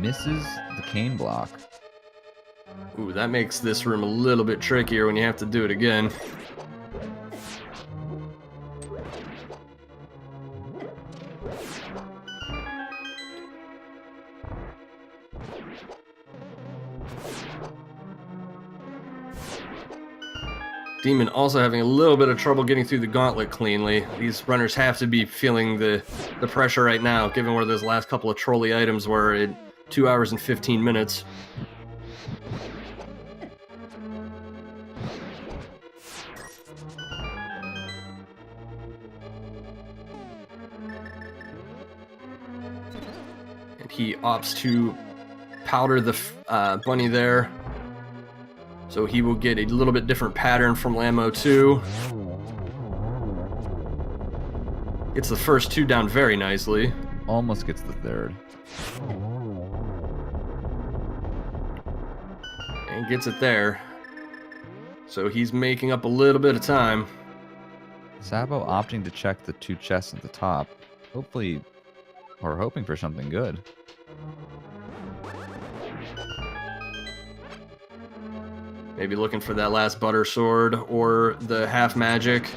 Misses the cane block. Ooh, that makes this room a little bit trickier when you have to do it again. Demon also having a little bit of trouble getting through the gauntlet cleanly. These runners have to be feeling the pressure right now, given where those last couple of trolley items were at 2 hours and 15 minutes. And he opts to powder the bunny there. So he will get a little bit different pattern from Lamo 2. Gets the first two down very nicely. Almost gets the third. And gets it there. So he's making up a little bit of time. Sabo opting to check the two chests at the top. Hopefully, or hoping for something good. Maybe looking for that last butter sword or the half magic.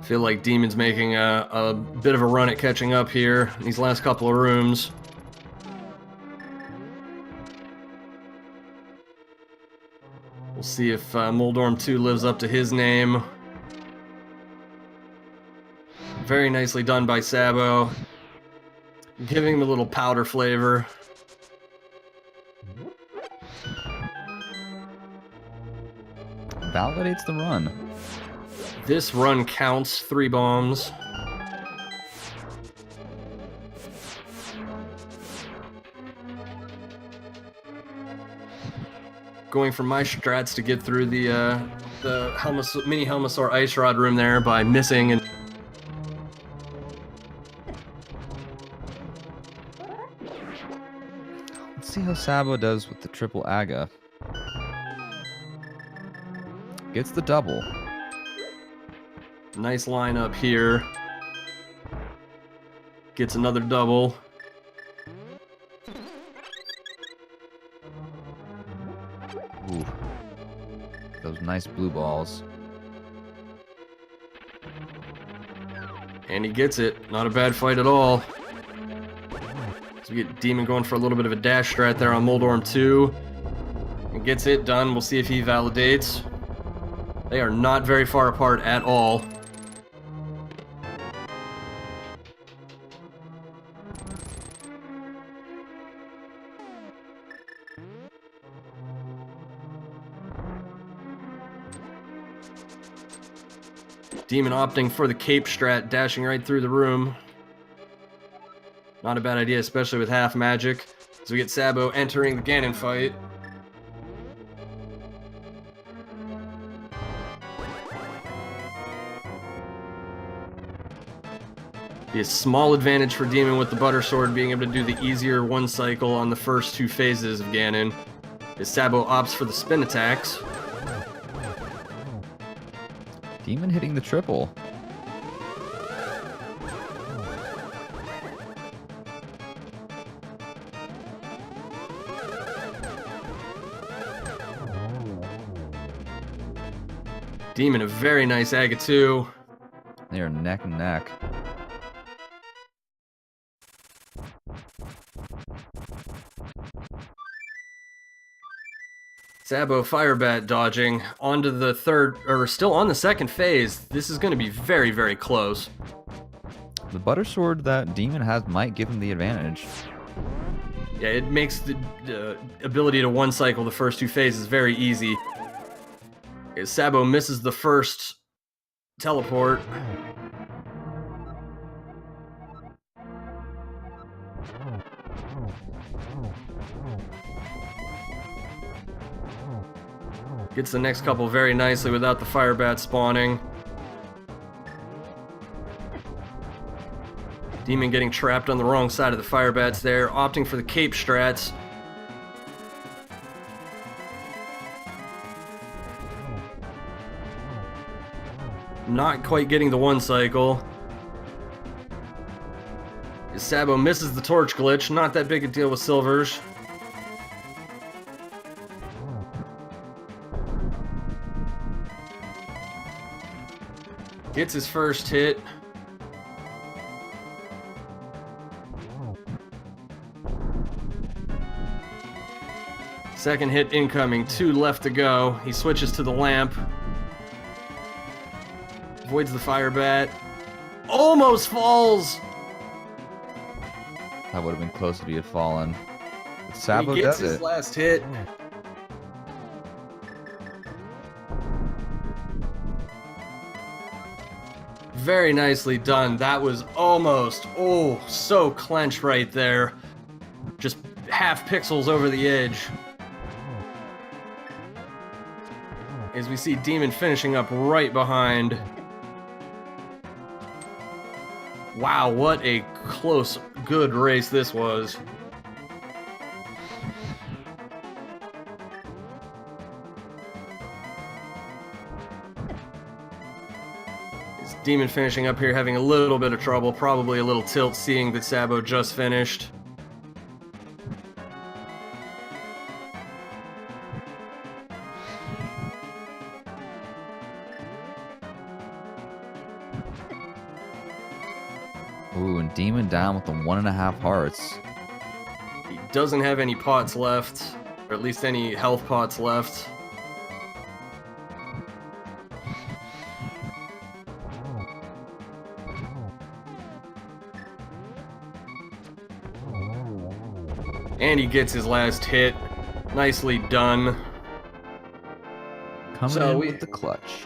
Feel like Demon's making a bit of a run at catching up here in these last couple of rooms. We'll see if Moldorm 2 lives up to his name. Very nicely done by Sabo. Giving him a little powder flavor. Validates the run. This run counts 3 bombs. Going for my strats to get through the mini Helmasaur Ice Rod room there by missing and Let's see how Sabo does with the triple Aga. Gets the double. nice lineup here. Gets another double. Ooh. Those nice blue balls. And he gets it. Not a bad fight at all. So we get Demon going for a little bit of a dash strat there on Moldorm 2. And gets it done. We'll see if he validates. They are not very far apart at all. Demon opting for the cape strat, dashing right through the room. Not a bad idea, especially with half magic. So we get Sabo entering the Ganon fight. Be a small advantage for Demon with the Butter Sword being able to do the easier one cycle on the first 2 phases of Ganon. As Sabo opts for the spin attacks. Demon hitting the triple. Demon a very nice Aga 2. They are neck and neck. Sabo Firebat dodging onto the third, or still on the second phase. This is going to be very, very close. The Butter Sword that Demon has might give him the advantage. Yeah, it makes the ability to one cycle the first 2 phases very easy. As Sabo misses the first teleport. Gets the next couple very nicely without the Firebat spawning. Demon getting trapped on the wrong side of the Firebats there, opting for the cape strats. Not quite getting the one cycle. Sabo misses the torch glitch, not that big a deal with silvers. Gets his first hit. Second hit incoming, 2 left to go. He switches to the lamp. Avoids the Firebat. Almost falls! That would have been close if he had fallen. But Sabo He gets does his it. last hit. Very nicely done. That was almost, oh, so clenched right there. Just half pixels over the edge. As we see Demon finishing up right behind. Wow, what a close, good race this was. Demon finishing up here, having a little bit of trouble, probably a little tilt, seeing that Sabo just finished. Ooh, and Demon down with the 1.5 hearts. He doesn't have any pots left, or at least any health pots left. And he gets his last hit. Nicely done. Coming in with the clutch.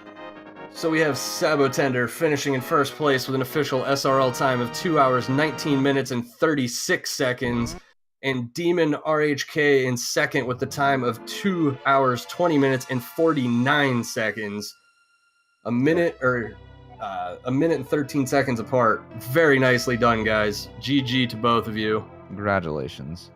So we have sab0tender finishing in first place with an official SRL time of 2 hours, 19 minutes, and 36 seconds. And DemonRHK in second with the time of 2 hours, 20 minutes, and 49 seconds. A minute and 13 seconds apart. Very nicely done, guys. GG to both of you. Congratulations.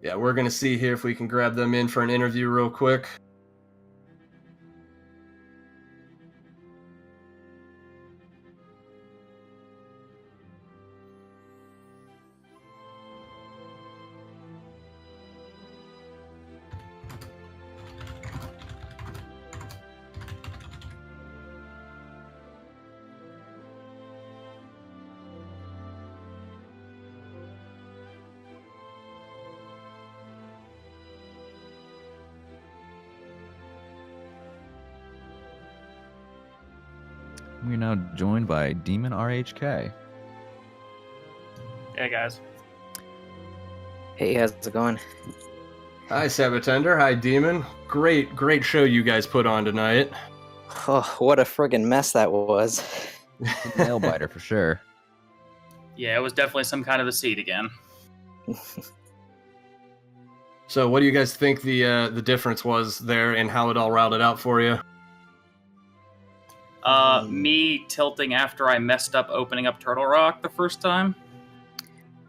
Yeah, we're going to see here if we can grab them in for an interview real quick. We're now joined by DemonRHK. Hey guys. Hey, how's it going? Hi, sab0tender. Hi, Demon. Great show you guys put on tonight. Oh, what a friggin' mess that was. Nail biter for sure. Yeah, it was definitely some kind of a seed again. So what do you guys think the difference was there and how it all routed out for you? Me tilting after I messed up opening up Turtle Rock the first time.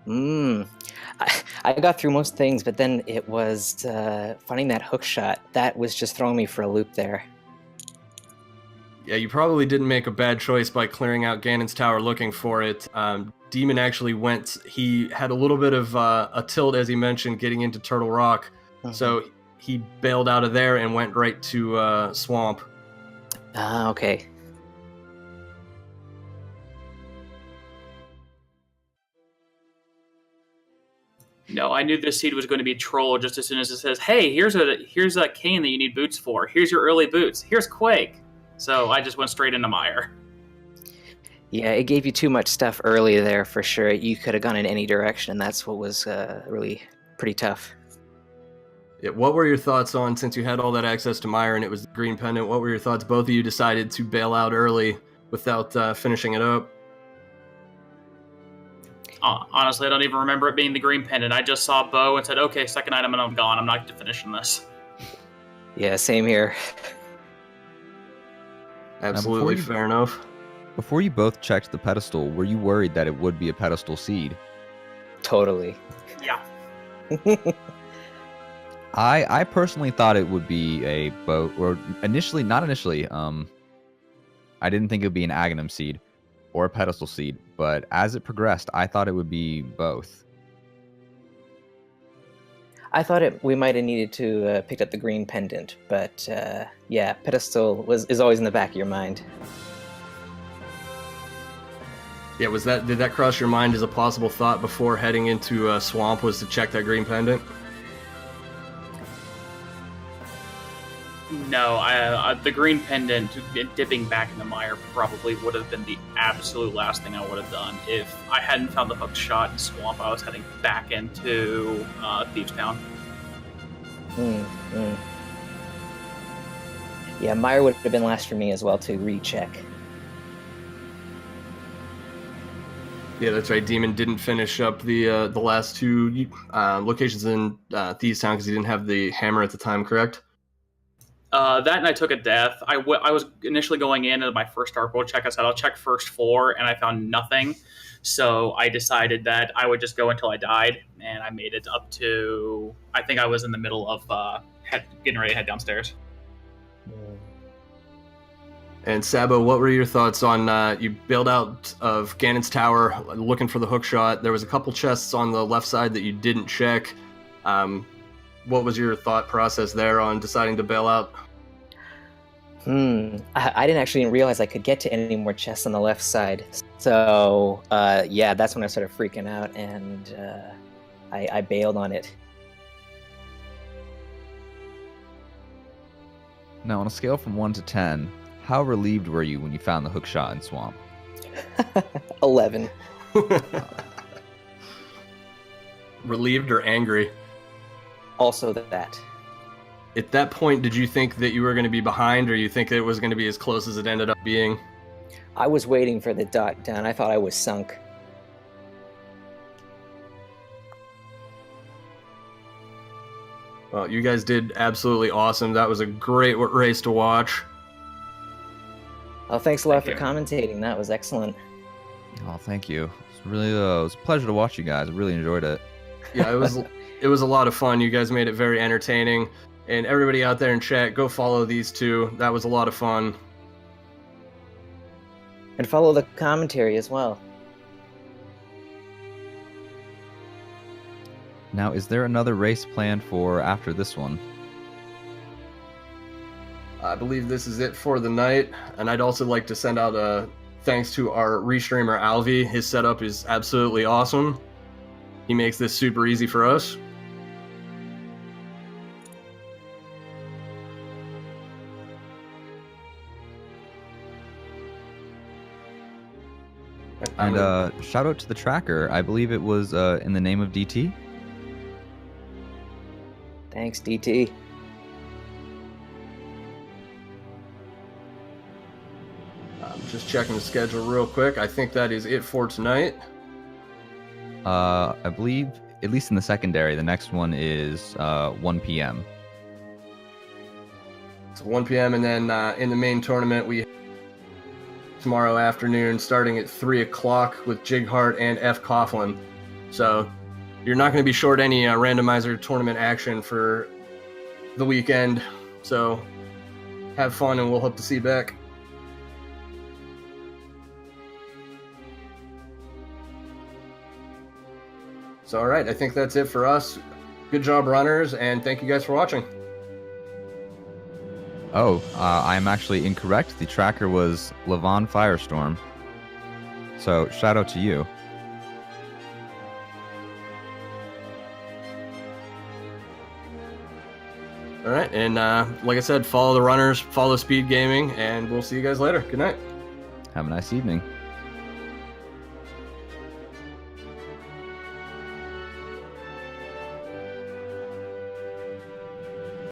I got through most things, but then it was finding that hook shot. That was just throwing me for a loop there. Yeah, you probably didn't make a bad choice by clearing out Ganon's tower looking for it. Demon actually he had a little bit of a tilt, as he mentioned, getting into Turtle Rock. Mhm. So he bailed out of there and went right to Swamp. Ah, okay. No, I knew this seed was going to be troll just as soon as it says, "Hey, here's a cane that you need boots for. Here's your early boots. Here's Quake." So I just went straight into Mire. Yeah, it gave you too much stuff early there for sure. You could have gone in any direction, and that's what was really pretty tough. Yeah, what were your thoughts on, since you had all that access to Mire and it was the green pendant, what were your thoughts? Both of you decided to bail out early without finishing it up. Honestly, I don't even remember it being the green pendant. I just saw Bo and said, "Okay, second item, and I'm gone. I'm not finishing this." Yeah, same here. Absolutely, fair enough. Before you both checked the pedestal, were you worried that it would be a pedestal seed? Totally. Yeah. I personally thought it would be a boat, or not initially. I didn't think it would be an Aghanim seed or a pedestal seed, but as it progressed, I thought it would be both. I thought we might have needed to pick up the green pendant, but yeah, pedestal is always in the back of your mind. Yeah, did that cross your mind as a possible thought before heading into Swamp, was to check that green pendant? No, the green pendant, dipping back in the Mire, probably would have been the absolute last thing I would have done. If I hadn't found the hook shot in Swamp, I was heading back into Thieves Town. Yeah, Mire would have been last for me as well to recheck. Yeah, that's right. Demon didn't finish up the last two locations in Thieves Town because he didn't have the hammer at the time, correct? That and I took a death. I was initially going in at my first Dark World check. I said I'll check first floor, and I found nothing. So I decided that I would just go until I died, and I made it up to. I think I was in the middle of getting ready to head downstairs. And Sabo, what were your thoughts on you bailed out of Ganon's tower looking for the hook shot? There was a couple chests on the left side that you didn't check. What was your thought process there on deciding to bail out? I didn't actually realize I could get to any more chests on the left side. So, yeah, that's when I started freaking out, and I bailed on it. Now, on a scale from 1 to 10, how relieved were you when you found the hook shot in Swamp? 11. Relieved or angry? Also that. At that point, did you think that you were going to be behind, or you think it was going to be as close as it ended up being? I was waiting for the dot down. I thought I was sunk. Well, you guys did absolutely awesome. That was a great race to watch. Oh, thanks a lot Thank for commentating. That was excellent. Oh, thank you. It's really it was a pleasure to watch you guys. I really enjoyed it. Yeah, it was a lot of fun. You guys made it very entertaining. And everybody out there in chat, go follow these two. That was a lot of fun. And follow the commentary as well. Now, is there another race planned for after this one? I believe this is it for the night. And I'd also like to send out a thanks to our restreamer, Alvi. His setup is absolutely awesome. He makes this super easy for us. And shout out to the tracker. I believe it was in the name of DT. Thanks, DT. I'm just checking the schedule real quick. I think that is it for tonight. I believe, at least in the secondary, the next one is 1 p.m. It's 1 p.m. and then in the main tournament we tomorrow afternoon starting at 3 o'clock with Jighart and F. Coughlin. So you're not going to be short any randomizer tournament action for the weekend. So have fun and we'll hope to see you back. So, all right, I think that's it for us. Good job, runners, and thank you guys for watching. Oh, I'm actually incorrect. The tracker was Levon Firestorm. So, shout out to you. All right, and like I said, follow the runners, follow Speed Gaming, and we'll see you guys later. Good night. Have a nice evening.